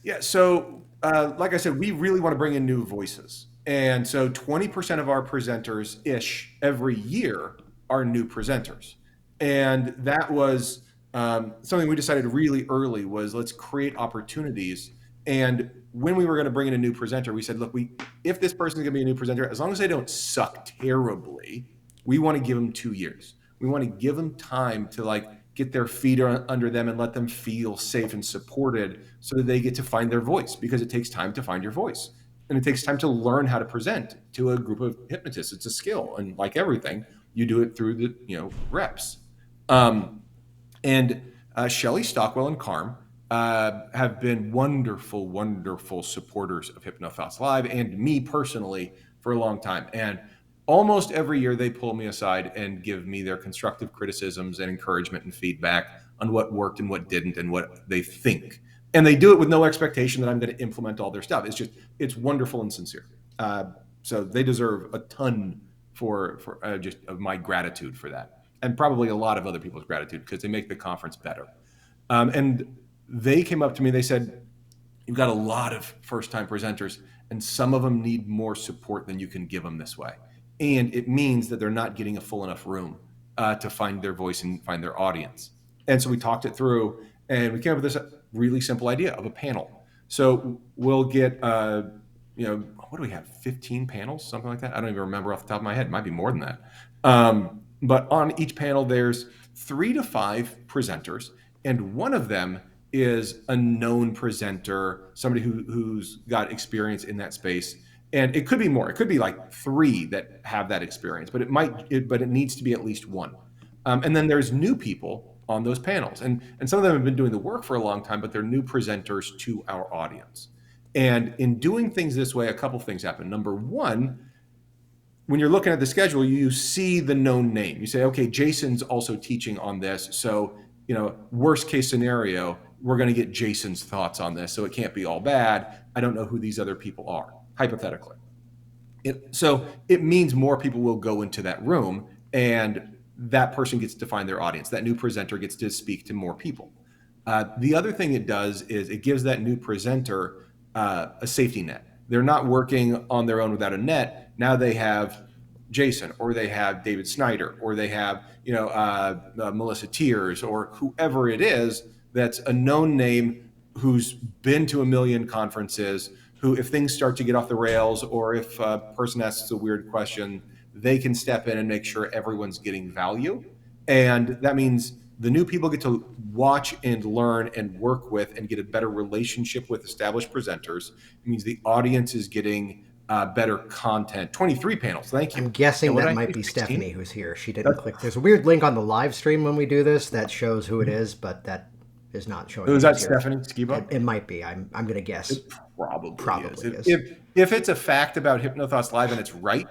Yeah, so like I said, we really want to bring in new voices. And so 20% of our presenters ish every year are new presenters. And that was something we decided really early was let's create opportunities. And when we were going to bring in a new presenter, we said, look, if this person is going to be a new presenter, as long as they don't suck terribly, we want to give them 2 years. We want to give them time to like get their feet under them and let them feel safe and supported so that they get to find their voice, because it takes time to find your voice. And it takes time to learn how to present to a group of hypnotists. It's a skill. And like everything, you do it through the reps. And Shelley Stockwell and Carm have been wonderful, wonderful supporters of HypnoThoughts Live and me personally for a long time. And almost every year they pull me aside and give me their constructive criticisms and encouragement and feedback on what worked and what didn't and what they think. And they do it with no expectation that I'm going to implement all their stuff. It's wonderful and sincere. So they deserve a ton for just of my gratitude for that, and probably a lot of other people's gratitude because they make the conference better. And they came up to me. They said, "You've got a lot of first-time presenters, and some of them need more support than you can give them this way, and it means that they're not getting a full enough room to find their voice and find their audience." And so we talked it through, and we came up with this really simple idea of a panel. So we'll get, what do we have? 15 panels, something like that. I don't even remember off the top of my head. It might be more than that. But on each panel, there's 3 to 5 presenters, and one of them is a known presenter, somebody who's got experience in that space. And it could be more. It could be like 3 that have that experience, but it needs to be at least one. And then there's new people on those panels, and some of them have been doing the work for a long time, but they're new presenters to our audience. And in doing things this way, a couple things happen. Number one, when you're looking at the schedule, you see the known name. You say, okay, Jason's also teaching on this. So, worst case scenario, we're going to get Jason's thoughts on this. So it can't be all bad. I don't know who these other people are, hypothetically. So it means more people will go into that room, and that person gets to find their audience. That new presenter gets to speak to more people. The other thing it does is it gives that new presenter a safety net. They're not working on their own without a net. Now they have Jason, or they have David Snyder, or they have Melissa Tiers, or whoever it is that's a known name who's been to a million conferences, who, if things start to get off the rails, or if a person asks a weird question, they can step in and make sure everyone's getting value. And that means the new people get to watch and learn and work with and get a better relationship with established presenters. It means the audience is getting better content. 23 panels. Thank you. I'm guessing that might be 16? Stephanie who's here. She didn't click. There's a weird link on the live stream when we do this that shows who it is, but that is not showing. Is that Stephanie Skiba? It might be. I'm going to guess. It probably is. If it's a fact about HypnoThoughts Live and it's right,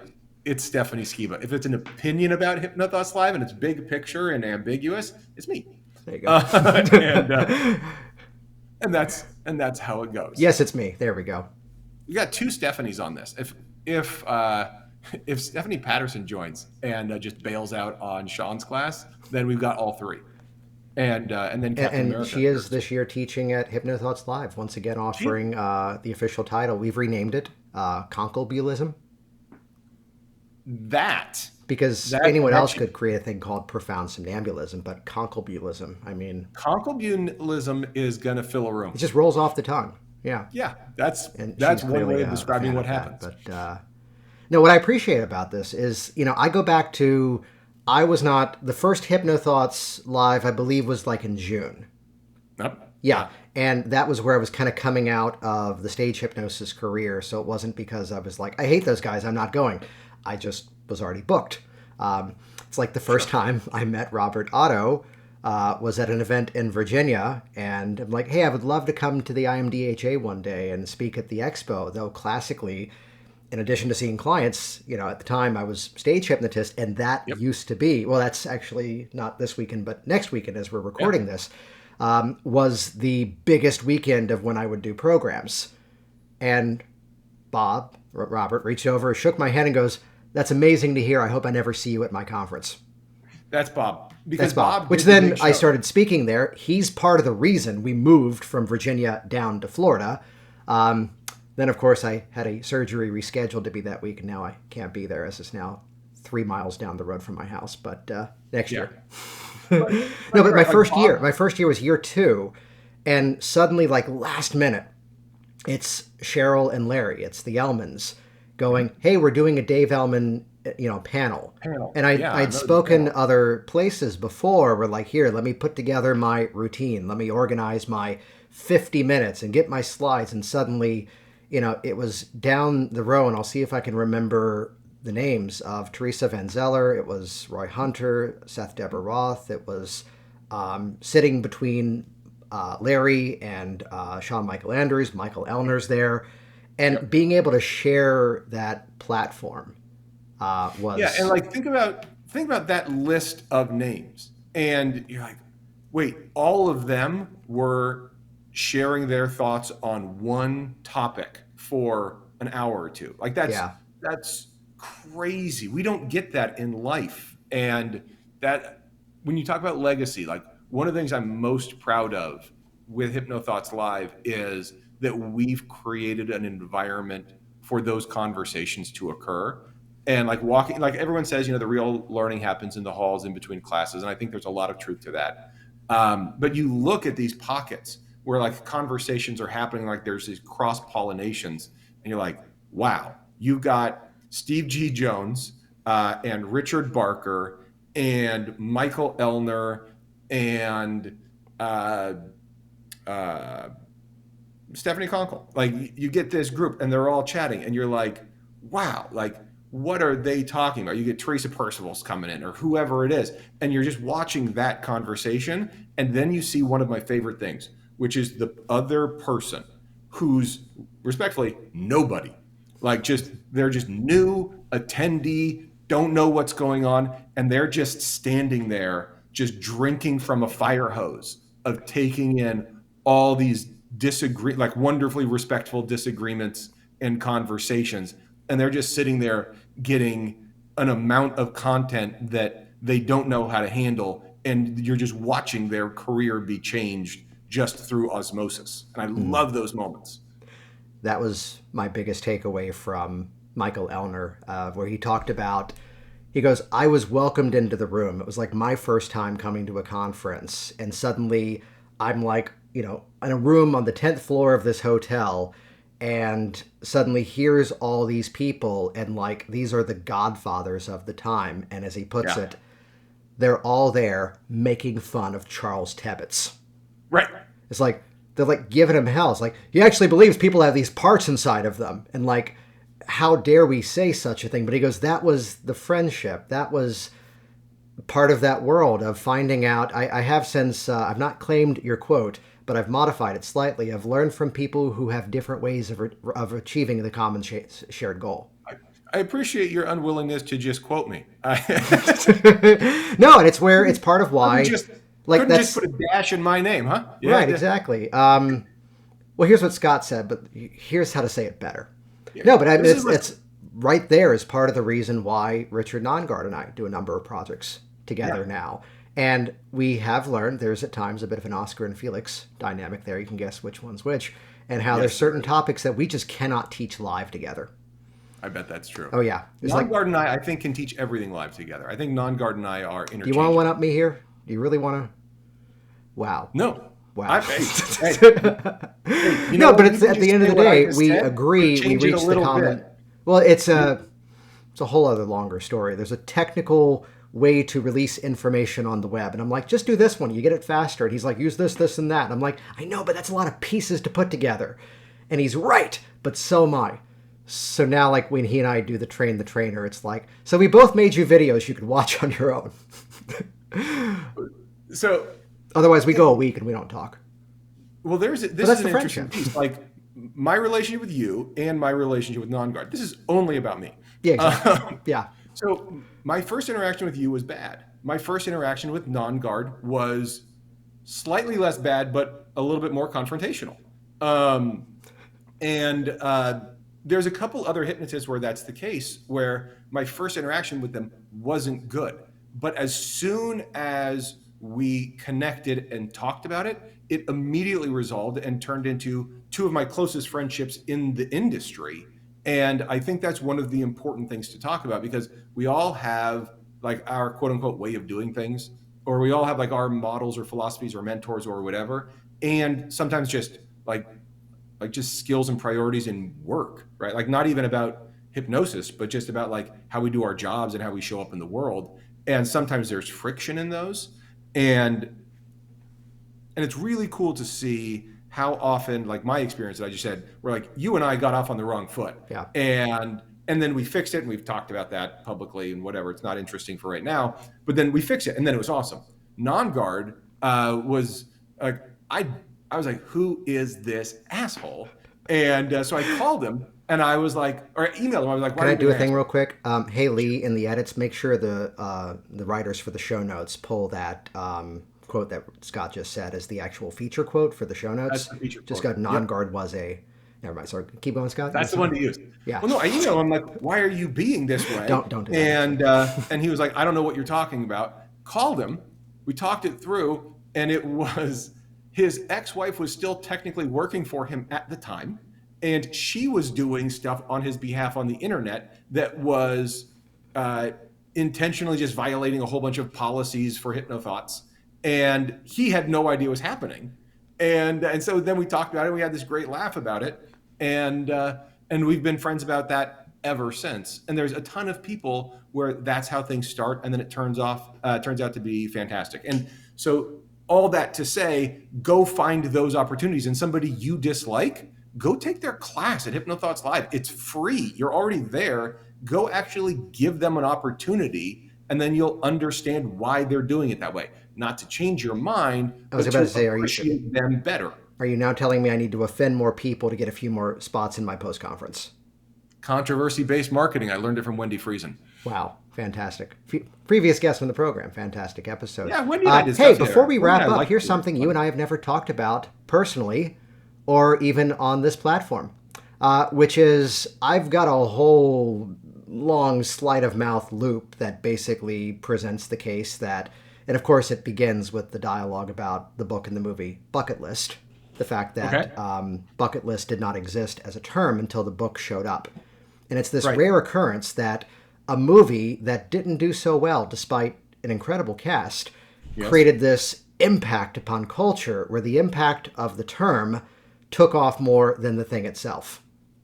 it's Stephanie Skiba. If it's an opinion about HypnoThoughts Live and it's big picture and ambiguous, it's me. There you go. And that's how it goes. Yes, it's me. There we go. You got 2 Stephanies on this. If Stephanie Patterson joins and just bails out on Sean's class, then we've got all 3. And then Captain America. She is this year teaching at HypnoThoughts Live, once again offering the official title. We've renamed it Concobulism. Because anyone else could create a thing called profound somnambulism, but concobulism, concobulism is going to fill a room. It just rolls off the tongue. Yeah. Yeah, that's one way of describing what happens. But no, what I appreciate about this is, I go back to, I was not, the first HypnoThoughts Live, I believe, was like in June. Yep. Yeah. And that was where I was kind of coming out of the stage hypnosis career. So it wasn't because I was like, I hate those guys, I'm not going. I just was already booked. It's like the first time I met Robert Otto was at an event in Virginia, and I'm like, hey, I would love to come to the IMDHA one day and speak at the expo, though classically, in addition to seeing clients, at the time I was stage hypnotist, and that used to be, well, that's actually not this weekend, but next weekend as we're recording this, was the biggest weekend of when I would do programs. And Robert reached over, shook my hand and goes, that's amazing to hear. I hope I never see you at my conference. That's Bob. Because Bob. Which then I started speaking there. He's part of the reason we moved from Virginia down to Florida. Then, of course, I had a surgery rescheduled to be that week, and now I can't be there, as it's now 3 miles down the road from my house. But next year. But my first year was year 2, and suddenly, like last minute, it's Cheryl and Larry. It's the Ellmans going, hey, we're doing a Dave Ellman, panel. And I'd spoken other places before. We're like, here, let me put together my routine. Let me organize my 50 minutes and get my slides. And suddenly, it was down the row, and I'll see if I can remember the names of Teresa Van Zeller. It was Roy Hunter, Seth Deborah Roth. It was sitting between Larry and Sean Michael Andrews, Michael Elner's there. And being able to share that platform was... Yeah, and like think about that list of names. And you're like, wait, all of them were sharing their thoughts on one topic for an hour or two. Like that's crazy. We don't get that in life. And that, when you talk about legacy, like one of the things I'm most proud of with HypnoThoughts Live is that we've created an environment for those conversations to occur. And like walking, like everyone says, the real learning happens in the halls in between classes. And I think there's a lot of truth to that. But you look at these pockets where like conversations are happening, like there's these cross pollinations, and you're like, wow, you've got Steve G. Jones and Richard Barker and Michael Elner and Stephanie Conkle. Like you get this group and they're all chatting and you're like, wow, like what are they talking about? You get Teresa Percival's coming in or whoever it is, and you're just watching that conversation. And then you see one of my favorite things, which is the other person who's respectfully nobody. Like they're just new attendee, don't know what's going on. And they're just standing there, just drinking from a fire hose of taking in all these like wonderfully respectful disagreements and conversations. And they're just sitting there getting an amount of content that they don't know how to handle. And you're just watching their career be changed just through osmosis. And I love those moments. That was my biggest takeaway from Michael Elner, where he talked about, he goes, I was welcomed into the room. It was like my first time coming to a conference. And suddenly I'm like, in a room on the 10th floor of this hotel. And suddenly here's all these people. And like, these are the godfathers of the time. And as he puts it, they're all there making fun of Charles Tebbets. Right. It's like, they're like giving him hell. It's like, he actually believes people have these parts inside of them. And like, how dare we say such a thing? But he goes, that was the friendship. That was part of that world of finding out. I have since, I've not claimed your quote, but I've modified it slightly. I've learned from people who have different ways of achieving the common shared goal. I appreciate your unwillingness to just quote me. No, and it's part of why. Couldn't just put a dash in my name, huh? Yeah, right, exactly. Well, here's what Scott said, but here's how to say it better. Yeah. No, but it's right there is part of the reason why Richard Nongard and I do a number of projects together now. And we have learned there's at times a bit of an Oscar and Felix dynamic there. You can guess which one's which. And how there's certain topics that we just cannot teach live together. I bet that's true. Oh, yeah. Nongard and I think, can teach everything live together. I think Nongard and I are interchangeable. Do you want to one-up me here? Do you really want to? Wow. No. Wow. Hey, no, but it's at the end of the day, we agree, we reach the common... Bit. Well, it's a whole other longer story. There's a technical way to release information on the web. And I'm like, just do this one. You get it faster. And he's like, use this, this, and that. And I'm like, I know, but that's a lot of pieces to put together. And he's right, but so am I. So now, like, when he and I do the Train the Trainer, it's like, so we both made you videos you could watch on your own. So... Otherwise, we go a week and we don't talk. Well, this is an interesting piece. Like, my relationship with you and my relationship with Nongard, this is only about me. Yeah, exactly. Yeah. So my first interaction with you was bad. My first interaction with Nongard was slightly less bad, but a little bit more confrontational. There's a couple other hypnotists where that's the case, where my first interaction with them wasn't good. But as soon as we connected and talked about it, it immediately resolved and turned into two of my closest friendships in the industry. And I think that's one of the important things to talk about, because we all have like our quote unquote way of doing things, or we all have like our models or philosophies or mentors or whatever. And sometimes just like just skills and priorities in work, right? Like not even about hypnosis, but just about like how we do our jobs and how we show up in the world. And sometimes there's friction in those. And it's really cool to see how often, like my experience that I just said, where like you and I got off on the wrong foot. Yeah. And then we fixed it, and we've talked about that publicly and whatever. It's not interesting for right now, but then we fixed it, and then it was awesome. Nongard was like, I was like, who is this asshole? And so I called him. And I was like, or I emailed him. I was like, why can I do a thing real quick? Hey, Lee, in the edits, make sure the writers for the show notes pull that quote that Scott just said as the actual feature quote for the show notes. That's the feature just quote. got Nongard was a Never mind. Sorry. Keep going, Scott. You That's the said, one to use. yeah. Well, no, I emailed him like, why are you being this way? Don't do that. And he was like, I don't know what you're talking about. Called him. We talked it through, and it was his ex-wife was still technically working for him at the time, and she was doing stuff on his behalf on the internet that was intentionally just violating a whole bunch of policies for HypnoThoughts, and he had no idea what was happening. And so then we talked about it. We had this great laugh about it, and we've been friends about that ever since. And there's a ton of people where that's how things start, and then it turns out to be fantastic. And so all that to say, go find those opportunities. And somebody you dislike, go take their class at HypnoThoughts Live. It's free. You're already there. Go actually give them an opportunity, and then you'll understand why they're doing it that way. Not to change your mind, I was but about to to say, appreciate them better. Are you now telling me I need to offend more people to get a few more spots in my post conference? Controversy-based marketing. I learned it from Wendy Friesen. Wow, fantastic. Previous guest on the program, fantastic episode. Yeah, Wendy and I discussed hey, before we Wendy wrap and I up, like here's it. something you and I have never talked about personally or even on this platform, which is I've got a whole long sleight of mouth loop that basically presents the case that, and of course it begins with the dialogue about the book and the movie Bucket List, the fact that bucket list did not exist as a term until the book showed up. And it's this rare occurrence that a movie that didn't do so well, despite an incredible cast, created this impact upon culture where the impact of the term took off more than the thing itself.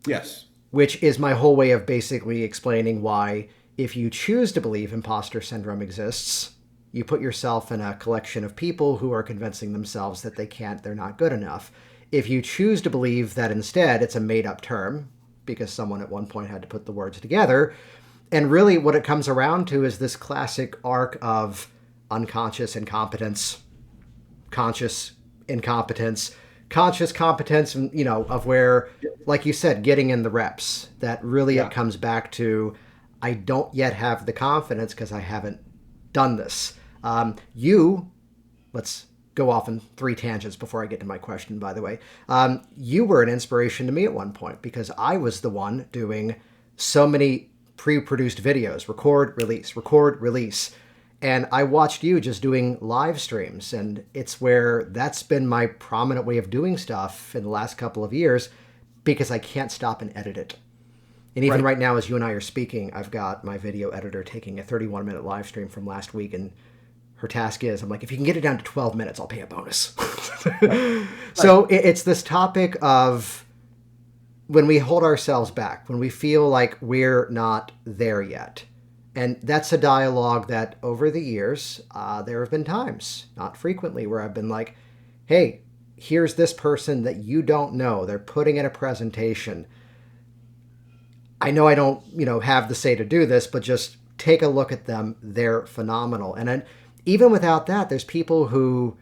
Yes. Which is my whole way of basically explaining why, if you choose to believe imposter syndrome exists, you put yourself in a collection of people who are convincing themselves that they're not good enough. If you choose to believe that instead it's a made-up term, because someone at one point had to put the words together, and really what it comes around to is this classic arc of unconscious incompetence, conscious incompetence, conscious competence, and, of where, like you said, getting in the reps, that really it comes back to, I don't yet have the confidence because I haven't done this. Let's go off in 3 tangents before I get to my question, by the way. You were an inspiration to me at one point because I was the one doing so many pre-produced videos, record, release. And I watched you just doing live streams. And it's where that's been my prominent way of doing stuff in the last couple of years because I can't stop and edit it. And even right now, as you and I are speaking, I've got my video editor taking a 31-minute live stream from last week, and her task is, I'm like, if you can get it down to 12 minutes, I'll pay a bonus. So it's this topic of when we hold ourselves back, when we feel like we're not there yet. And that's a dialogue that over the years, there have been times, not frequently, where I've been like, hey, here's this person that you don't know. They're putting in a presentation. I know I don't, have the say to do this, but just take a look at them. They're phenomenal. And then, even without that, there's people who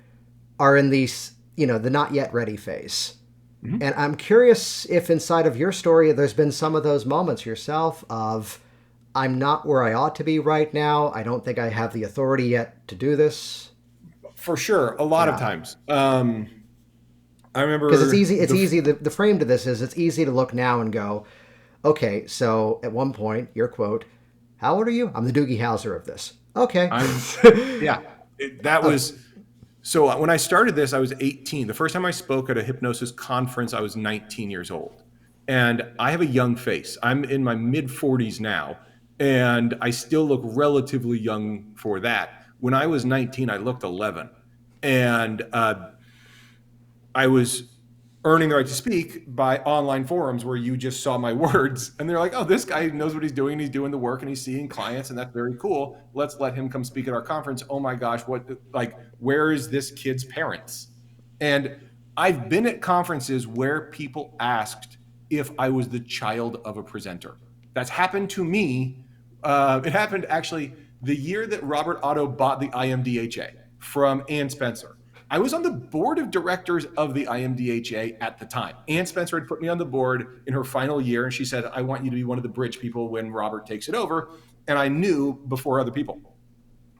are in these, the not yet ready phase. Mm-hmm. And I'm curious if inside of your story, there's been some of those moments yourself of, I'm not where I ought to be right now. I don't think I have the authority yet to do this. For sure. A lot of times. I remember because it's easy. The frame to this is it's easy to look now and go, okay, so at one point, your quote, how old are you? I'm the Doogie Howser of this. Okay. So when I started this, I was 18. The first time I spoke at a hypnosis conference, I was 19 years old. And I have a young face. I'm in my mid 40s now, and I still look relatively young for that. When I was 19, I looked 11. And I was earning the right to speak by online forums where you just saw my words and they're like, oh, this guy knows what he's doing. He's doing the work and he's seeing clients, and that's very cool. Let's let him come speak at our conference. Oh my gosh, where is this kid's parents? And I've been at conferences where people asked if I was the child of a presenter. That's happened to me. It happened actually the year that Robert Otto bought the IMDHA from Ann Spencer. I was on the board of directors of the IMDHA at the time. Ann Spencer had put me on the board in her final year, and she said, I want you to be one of the bridge people when Robert takes it over. And I knew before other people.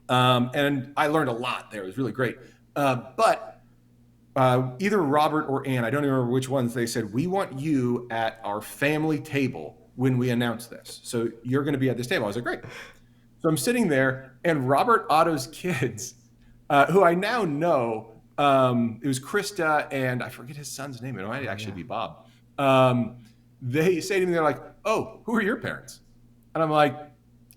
And I learned a lot there. It was really great. But either Robert or Ann, I don't even remember which ones, they said, we want you at our family table when we announce this. So you're going to be at this table. I was like, great. So I'm sitting there, and Robert Otto's kids, who I now know, it was Krista and I forget his son's name. It might actually be Bob. They say to me, they're like, oh, who are your parents? And I'm like,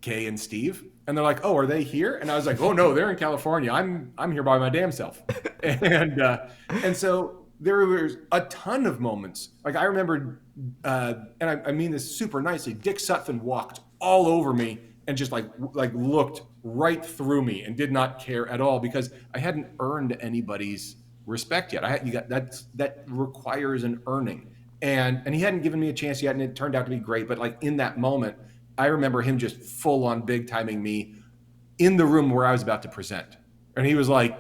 Kay and Steve. And they're like, oh, are they here? And I was like, oh no, they're in California. I'm here by my damn self. And so there was a ton of moments. Like I remember, and I mean this super nicely, Dick Sutphin walked all over me and just like looked right through me and did not care at all because I hadn't earned anybody's respect yet. That requires an earning. And he hadn't given me a chance yet, and it turned out to be great. But like in that moment, I remember him just full on big timing me in the room where I was about to present. And he was like,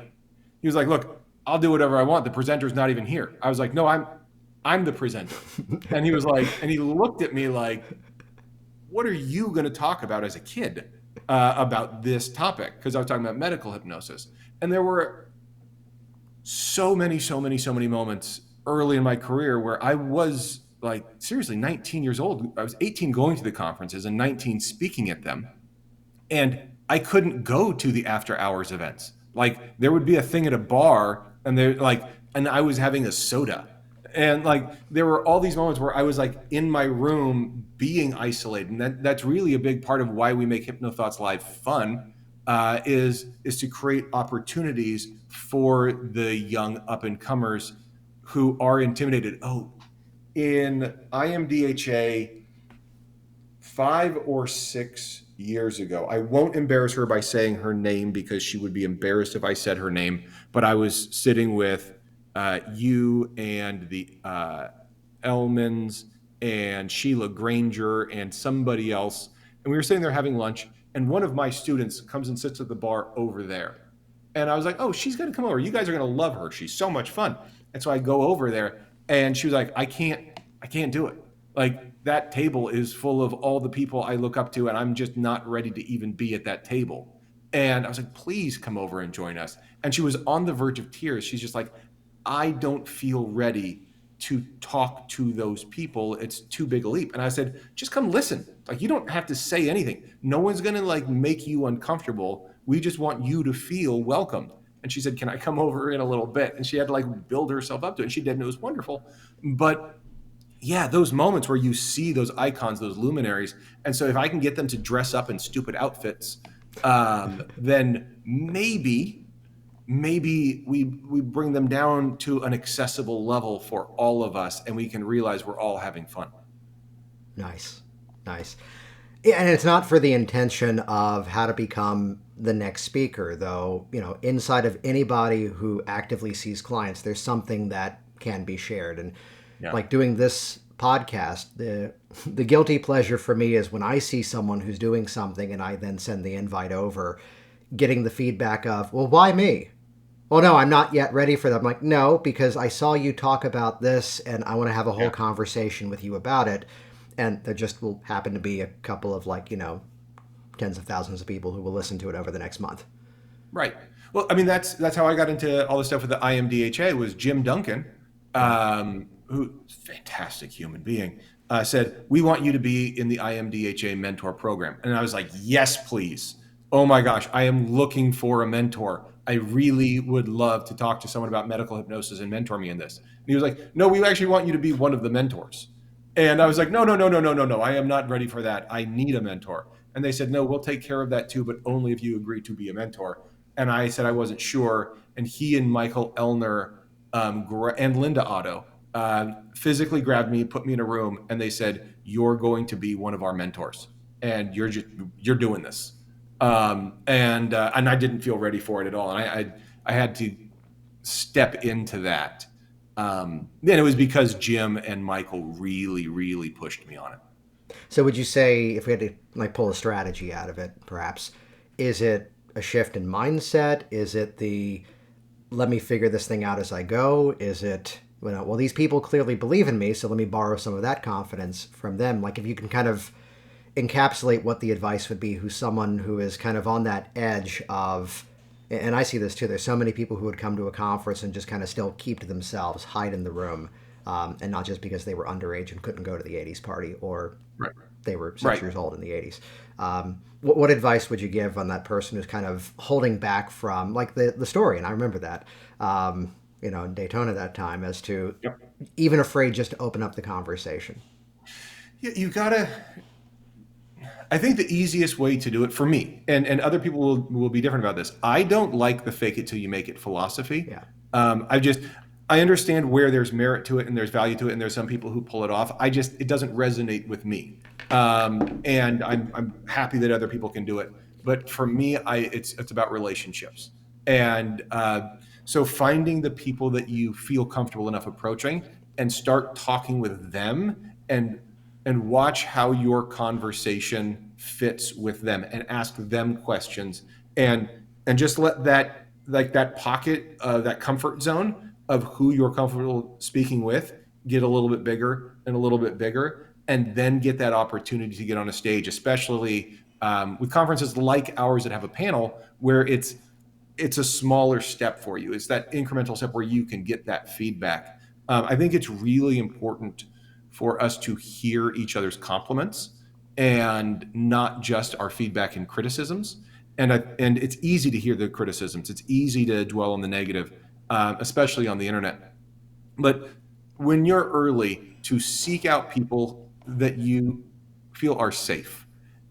look, I'll do whatever I want. The presenter's not even here. I was like, no, I'm the presenter. And he was like, and he looked at me like, what are you going to talk about as a kid about this topic? Because I was talking about medical hypnosis. And there were so many moments early in my career where I was like, seriously, 19 years old. I was 18 going to the conferences and 19 speaking at them. And I couldn't go to the after hours events. Like there would be a thing at a bar and I was having a soda. And like there were all these moments where I was like in my room being isolated. And that's really a big part of why we make HypnoThoughts Live fun, is to create opportunities for the young up and comers who are intimidated. Oh, in IMDHA 5 or 6 years ago, I won't embarrass her by saying her name because she would be embarrassed if I said her name, but I was sitting with you and the Elmans and Sheila Granger and somebody else, and we were sitting there having lunch, and one of my students comes and sits at the bar over there. And I was like, oh, she's going to come over. You guys are going to love her. She's so much fun. And so I go over there, and she was like, I can't do it. Like that table is full of all the people I look up to, and I'm just not ready to even be at that table. And I was like, please come over and join us. And she was on the verge of tears. She's just like, I don't feel ready to talk to those people. It's too big a leap. And I said, just come listen. Like, you don't have to say anything. No one's going to like make you uncomfortable. We just want you to feel welcomed. And she said, can I come over in a little bit? And she had to like build herself up to it. And she did, and it was wonderful. But yeah, those moments where you see those icons, those luminaries. And so if I can get them to dress up in stupid outfits, then maybe we bring them down to an accessible level for all of us, and we can realize we're all having fun. Nice. Yeah, and it's not for the intention of how to become the next speaker, though. You know, inside of anybody who actively sees clients, there's something that can be shared. And like doing this podcast, the guilty pleasure for me is when I see someone who's doing something and I then send the invite over, getting the feedback of, well, why me? Well, no, I'm not yet ready for that. I'm like, no, because I saw you talk about this and I want to have a whole conversation with you about it. And there just will happen to be a couple of tens of thousands of people who will listen to it over the next month. Right. Well, I mean, that's how I got into all the stuff with the IMDHA was Jim Duncan, who fantastic human being, said, we want you to be in the IMDHA mentor program. And I was like, yes, please. Oh my gosh, I am looking for a mentor. I really would love to talk to someone about medical hypnosis and mentor me in this. And he was like, no, we actually want you to be one of the mentors. And I was like, no, I am not ready for that. I need a mentor. And they said, no, we'll take care of that too, but only if you agree to be a mentor. And I said I wasn't sure. And he and Michael Elner and Linda Otto physically grabbed me, put me in a room, and they said, you're going to be one of our mentors. And you're doing this. And I didn't feel ready for it at all. And I had to step into that. Then it was because Jim and Michael really, really pushed me on it. So would you say, if we had to pull a strategy out of it, perhaps, is it a shift in mindset? Is it let me figure this thing out as I go? Is it, well, these people clearly believe in me, so let me borrow some of that confidence from them? Like, if you can kind of encapsulate what the advice would be, who's someone who is kind of on that edge of and I see this too. There's so many people who would come to a conference and just kind of still keep to themselves, hide in the room, and not just because they were underage and couldn't go to the '80s party, or Right. they were 6 Right. years old in the '80s. What advice would you give on that person who's kind of holding back from, like the story? And I remember that, in Daytona that time, as to Yep. even afraid just to open up the conversation. Yeah, you gotta. I think the easiest way to do it for me, and other people will be different about this. I don't like the fake it till you make it philosophy. Yeah. I understand where there's merit to it and there's value to it, and there's some people who pull it off. It doesn't resonate with me, and I'm happy that other people can do it. But for me, it's about relationships, and so finding the people that you feel comfortable enough approaching and start talking with them and watch how your conversation fits with them and ask them questions and just let that pocket that comfort zone of who you're comfortable speaking with get a little bit bigger and a little bit bigger, and then get that opportunity to get on a stage, especially with conferences like ours that have a panel where it's a smaller step for you. It's that incremental step where you can get that feedback. I think it's really important for us to hear each other's compliments and not just our feedback and criticisms. And it's easy to hear the criticisms. It's easy to dwell on the negative, especially on the internet. But when you're early, to seek out people that you feel are safe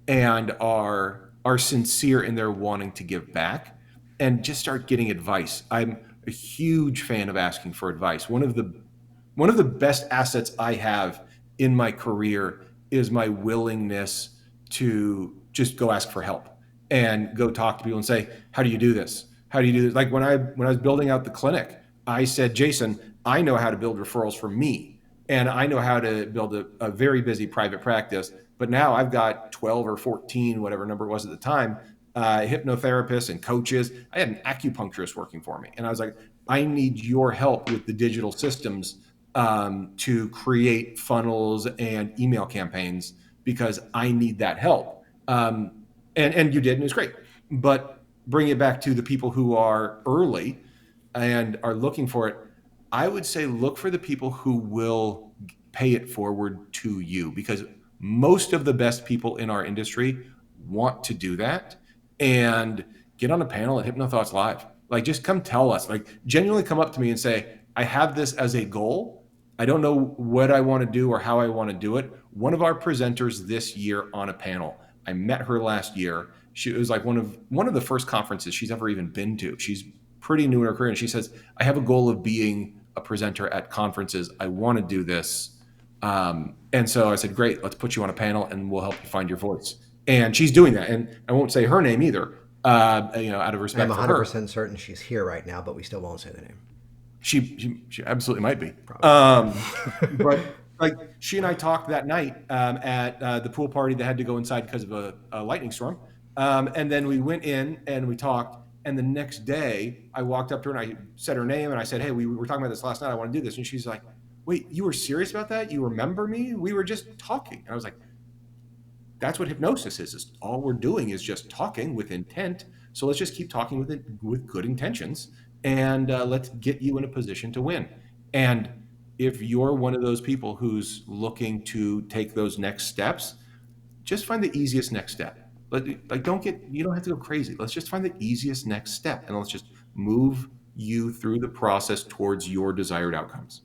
and are sincere in their wanting to give back, and just start getting advice. I'm a huge fan of asking for advice. One of the best assets I have in my career is my willingness to just go ask for help and go talk to people and say, how do you do this? How do you do this? Like when I was building out the clinic, I said, Jason, I know how to build referrals for me, and I know how to build a very busy private practice. But now I've got 12 or 14, whatever number it was at the time, hypnotherapists and coaches. I had an acupuncturist working for me. And I was like, I need your help with the digital systems to create funnels and email campaigns, because I need that help. And you did, and it was great. But bring it back to the people who are early and are looking for it. I would say look for the people who will pay it forward to you, because most of the best people in our industry want to do that. And get on a panel at HypnoThoughts Live. Like, just come tell us, like, genuinely come up to me and say, I have this as a goal. I don't know what I want to do or how I want to do it. One of our presenters this year on a panel, I met her last year. She was like one of the first conferences she's ever even been to. She's pretty new in her career, and she says, I have a goal of being a presenter at conferences. I want to do this. And so I said, great, let's put you on a panel and we'll help you find your voice. And she's doing that. And I won't say her name either, out of respect I'm for her. 100% certain she's here right now, but we still won't say the name. She absolutely might be. Probably. But like, she and I talked that night at the pool party that had to go inside because of a lightning storm. And then we went in and we talked. And the next day I walked up to her and I said her name and I said, hey, we were talking about this last night. I want to do this. And she's like, wait, you were serious about that? You remember me? We were just talking. And I was like, that's what hypnosis is all we're doing is just talking with intent. So let's just keep talking with good intentions, and let's get you in a position to win. And if you're one of those people who's looking to take those next steps, just find the easiest next step. You don't have to go crazy. Let's just find the easiest next step, and let's just move you through the process towards your desired outcomes.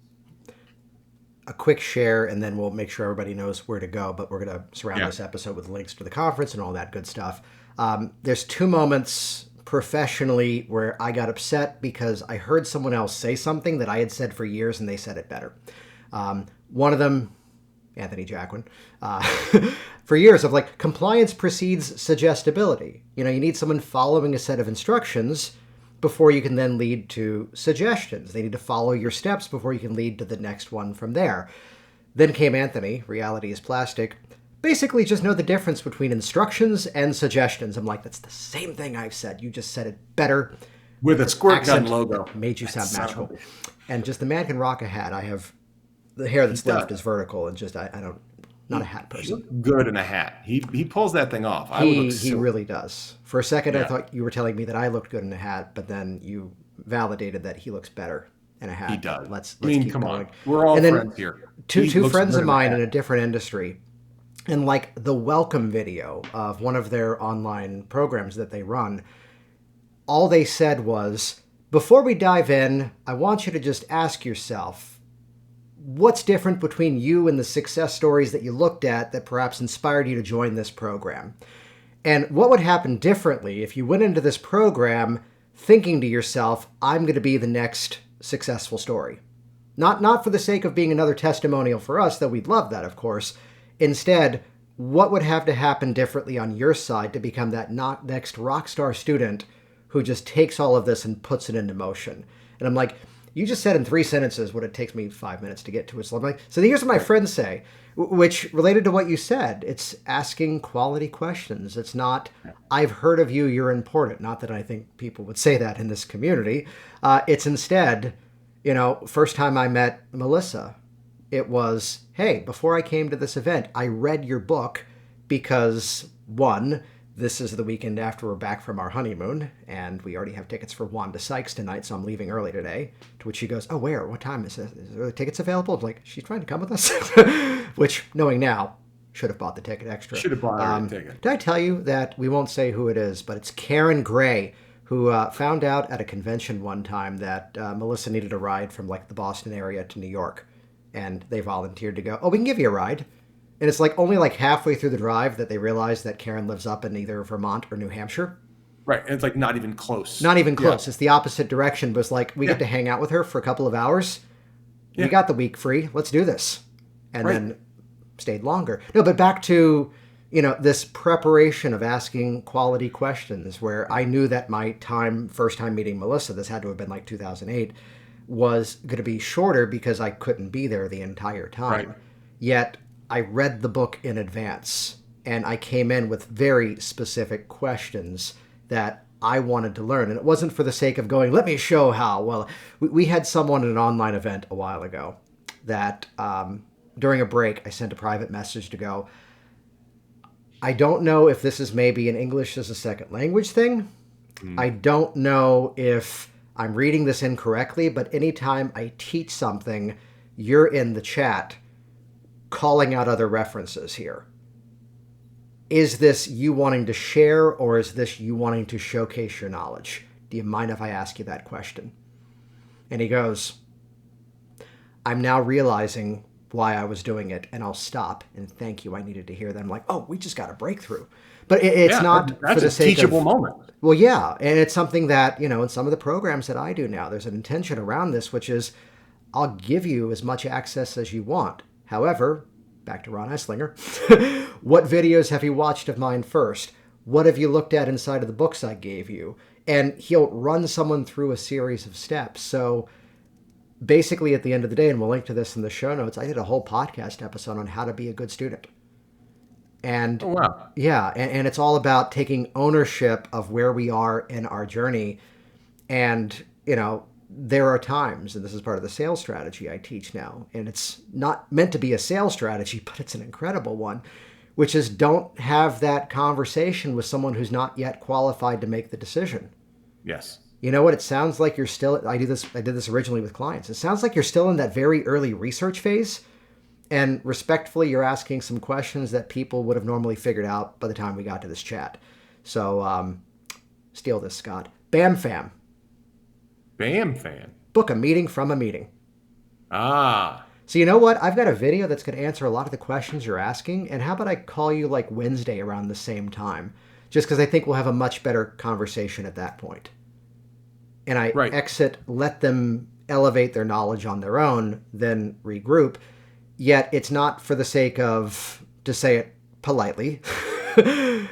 A quick share, and then we'll make sure everybody knows where to go, but we're going to surround this episode with links to the conference and all that good stuff. There's 2 moments professionally where I got upset because I heard someone else say something that I had said for years and they said it better. One of them, Anthony Jacquin, for years of like, compliance precedes suggestibility. You need someone following a set of instructions before you can then lead to suggestions. They need to follow your steps before you can lead to the next one from there. Then came Anthony, reality is plastic. Basically just know the difference between instructions and suggestions. I'm like, that's the same thing I've said. You just said it better. With a squirt gun logo. Made you sound magical. And just the man can rock a hat. I have, the hair that's left is vertical, and just, I don't, not a hat He person. looks good in a hat. He pulls that thing off. I would look He silly. really does. For a second, I Yeah. thought you were telling me that I looked good in a hat, but then you validated that he looks better in a hat. He does. Let's I mean, keep come going. on. We're all And then friends here. two He looks friends good of in a mine hat. in a different industry, and like the welcome video of one of their online programs that they run, all they said was, before we dive in, I want you to just ask yourself, what's different between you and the success stories that you looked at that perhaps inspired you to join this program? And what would happen differently if you went into this program thinking to yourself, I'm going to be the next successful story? Not for the sake of being another testimonial for us, though we'd love that, of course. Instead, what would have to happen differently on your side to become that next rock star student who just takes all of this and puts it into motion? And I'm like, you just said in 3 sentences what it takes me 5 minutes to get to it. So I'm like, so here's what my friends say, which related to what you said. It's asking quality questions. It's not, I've heard of you, you're important. Not that I think people would say that in this community. It's instead, first time I met Melissa, it was, hey, before I came to this event, I read your book because, one, this is the weekend after we're back from our honeymoon, and we already have tickets for Wanda Sykes tonight, so I'm leaving early today. To which she goes, oh, where? What time is it? Is there tickets available? I'm like, she's trying to come with us? Which, knowing now, should have bought the ticket extra. Should have bought her a ticket. Did I tell you that we won't say who it is, but it's Karen Gray, who found out at a convention one time that Melissa needed a ride from like the Boston area to New York, and they volunteered to go, oh, we can give you a ride. And it's like only like halfway through the drive that they realize that Karen lives up in either Vermont or New Hampshire. Right. And it's like not even close. Not even close. Yeah. It's the opposite direction, but it's like we get to hang out with her for a couple of hours. We got the week free. Let's do this. And then stayed longer. No, but back to, this preparation of asking quality questions where I knew that my first time meeting Melissa, this had to have been like 2008, was going to be shorter because I couldn't be there the entire time. Right. Yet I read the book in advance and I came in with very specific questions that I wanted to learn. And it wasn't for the sake of going, let me show how. Well, we had someone at an online event a while ago that during a break, I sent a private message to go, I don't know if this is maybe an English as a second language thing. I don't know if I'm reading this incorrectly, but anytime I teach something, you're in the chat calling out other references here. Is this you wanting to share, or is this you wanting to showcase your knowledge? Do you mind if I ask you that question? And he goes, I'm now realizing why I was doing it, and I'll stop and thank you. I needed to hear that. I'm like, oh, we just got a breakthrough. But it's not that's for the a sake teachable of, moment. Well, yeah, and it's something that, in some of the programs that I do now, there's an intention around this, which is I'll give you as much access as you want. However, back to Ron Eislinger, what videos have you watched of mine first? What have you looked at inside of the books I gave you? And he'll run someone through a series of steps. So basically at the end of the day, and we'll link to this in the show notes, I did a whole podcast episode on how to be a good student. And oh, wow. Yeah, and it's all about taking ownership of where we are in our journey. And, there are times, and this is part of the sales strategy I teach now, and it's not meant to be a sales strategy, but it's an incredible one, which is don't have that conversation with someone who's not yet qualified to make the decision. Yes. You know what? It sounds like you're still, I did this originally with clients. It sounds like you're still in that very early research phase. And respectfully, you're asking some questions that people would have normally figured out by the time we got to this chat. So, steal this, Scott. Bam Fam. Bam Fan. Book a meeting from a meeting. Ah. So you know what? I've got a video that's going to answer a lot of the questions you're asking. And how about I call you like Wednesday around the same time? Just because I think we'll have a much better conversation at that point. And I exit, let them elevate their knowledge on their own, then regroup. Yet it's not for the sake of, to say it politely, you'd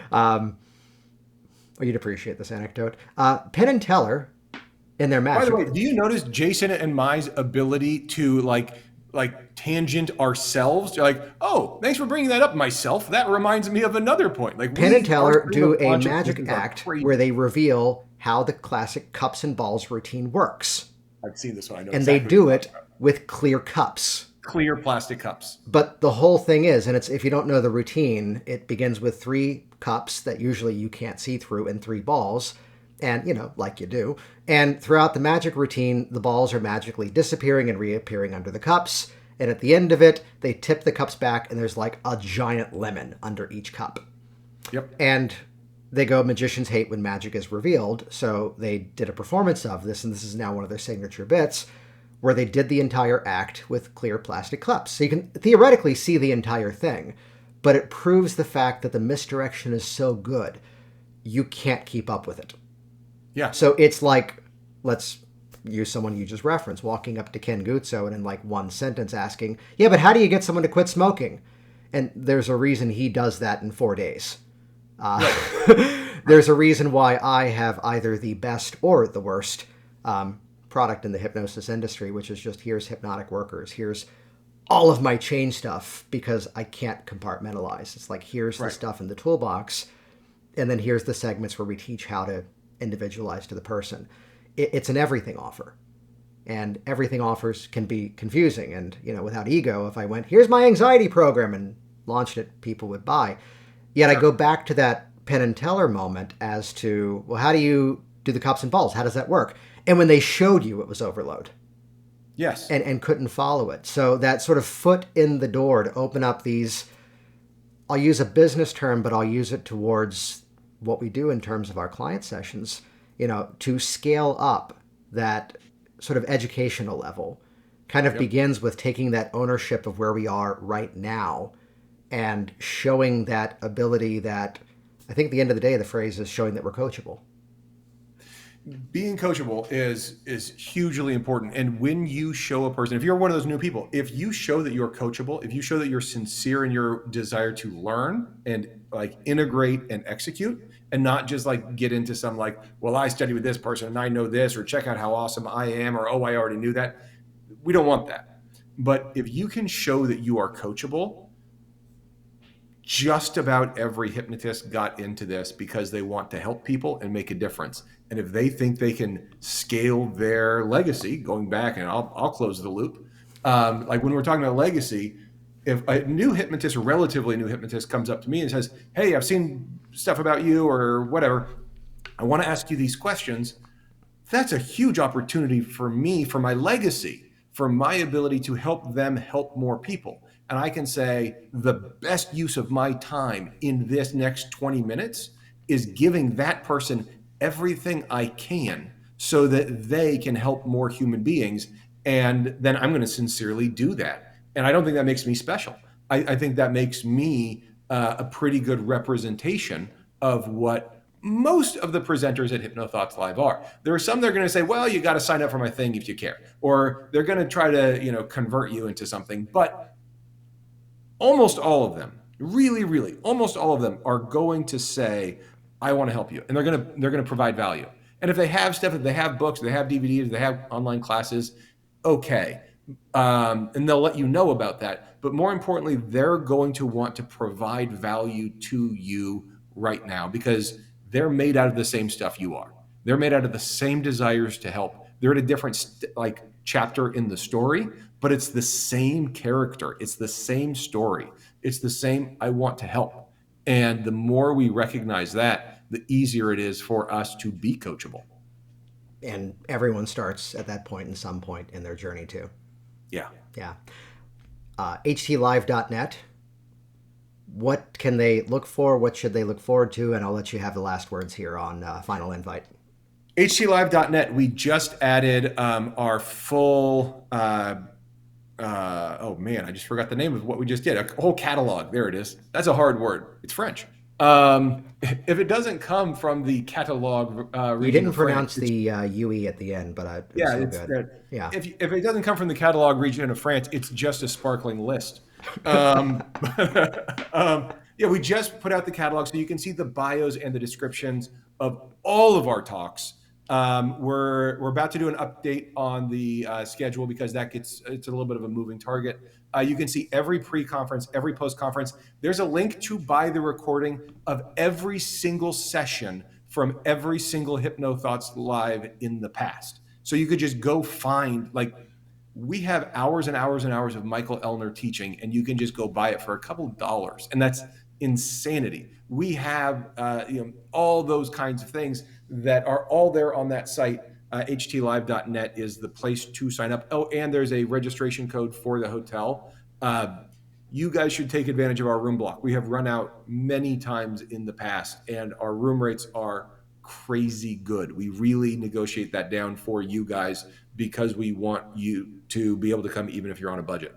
appreciate this anecdote. Penn and Teller, in their match. By the way, do you notice Jason and my ability to like tangent ourselves? You're like, oh, thanks for bringing that up, myself. That reminds me of another point. Like Penn and Teller do a magic act where they reveal how the classic cups and balls routine works. I've seen this one. I know. And they do it with clear cups. clear plastic cups. But the whole thing is, and it's if you don't know the routine, it begins with 3 cups that usually you can't see through and 3 balls. And, like you do. And throughout the magic routine, the balls are magically disappearing and reappearing under the cups. And at the end of it, they tip the cups back, and there's like a giant lemon under each cup. Yep. And they go, magicians hate when magic is revealed. So they did a performance of this, and this is now one of their signature bits, where they did the entire act with clear plastic cups. So you can theoretically see the entire thing, but it proves the fact that the misdirection is so good, you can't keep up with it. Yeah. So it's like, let's use someone you just referenced, walking up to Ken Guzzo and in like one sentence asking, yeah, but how do you get someone to quit smoking? And there's a reason he does that in 4 days. There's a reason why I have either the best or the worst product in the hypnosis industry, which is just here's hypnotic workers, here's all of my chain stuff, because I can't compartmentalize. It's like, here's the stuff in the toolbox, and then here's the segments where we teach how to individualize to the person. It's an everything offer, and everything offers can be confusing. And without ego, if I went, here's my anxiety program, and launched it, people would buy. Yet I go back to that Penn and Teller moment as to, well, how do you do the cups and balls? How does that work? And when they showed you, it was overload. Yes. And couldn't follow it. So that sort of foot in the door to open up these, I'll use a business term, but I'll use it towards what we do in terms of our client sessions, to scale up that sort of educational level kind of begins with taking that ownership of where we are right now and showing that ability that, I think at the end of the day, the phrase is showing that we're coachable. Being coachable is hugely important. And when you show a person, if you're one of those new people, if you show that you're coachable, if you show that you're sincere in your desire to learn and like integrate and execute, and not just like get into some like, well, I studied with this person and I know this, or check out how awesome I am, or, oh, I already knew that. We don't want that. But if you can show that you are coachable, just about every hypnotist got into this because they want to help people and make a difference. And if they think they can scale their legacy, going back, and I'll close the loop. Like when we're talking about legacy, if a new hypnotist, or relatively new hypnotist, comes up to me and says, hey, I've seen stuff about you or whatever, I want to ask you these questions. That's a huge opportunity for me, for my legacy, for my ability to help them help more people. And I can say the best use of my time in this next 20 minutes is giving that person everything I can so that they can help more human beings. And then I'm going to sincerely do that. And I don't think that makes me special. I think that makes me a pretty good representation of what most of the presenters at HypnoThoughts Live are. There are some that are going to say, well, you got to sign up for my thing if you care. Or they're going to try to, convert you into something. But almost all of them, really, almost all of them are going to say, I want to help you. And they're going to provide value. And if they have stuff, if they have books, they have DVDs, they have online classes, okay. And they'll let you know about that. But more importantly, they're going to want to provide value to you right now because they're made out of the same stuff you are. They're made out of the same desires to help. They're at a different chapter in the story, but it's the same character. It's the same story. It's the same, I want to help. And the more we recognize that, the easier it is for us to be coachable. And everyone starts at that point in some point in their journey too. Yeah. Yeah. HTLive.net. What can they look for? What should they look forward to? And I'll let you have the last words here on Final Invite. HTLive.net. We just added our full, oh man, I just forgot the name of what we just did. A whole catalog. There it is. That's a hard word. It's French. If it doesn't come from the catalog region, you didn't pronounce the UE at the end, but yeah, it's so good. Yeah. If it doesn't come from the catalog region of France, it's just a sparkling list. Yeah, we just put out the catalog so you can see the bios and the descriptions of all of our talks. We're about to do an update on the schedule because it's a little bit of a moving target. You can see every pre-conference, every post-conference. There's a link to buy the recording of every single session from every single HypnoThoughts Live in the past. So you could just go find we have hours and hours and hours of Michael Elner teaching, and you can just go buy it for a couple of dollars, and that's insanity. We have all those kinds of things that are all there on that site. HTLive.net is the place to sign up. Oh, and there's a registration code for the hotel. You guys should take advantage of our room block. We have run out many times in the past, and our room rates are crazy good. We really negotiate that down for you guys because we want you to be able to come even if you're on a budget.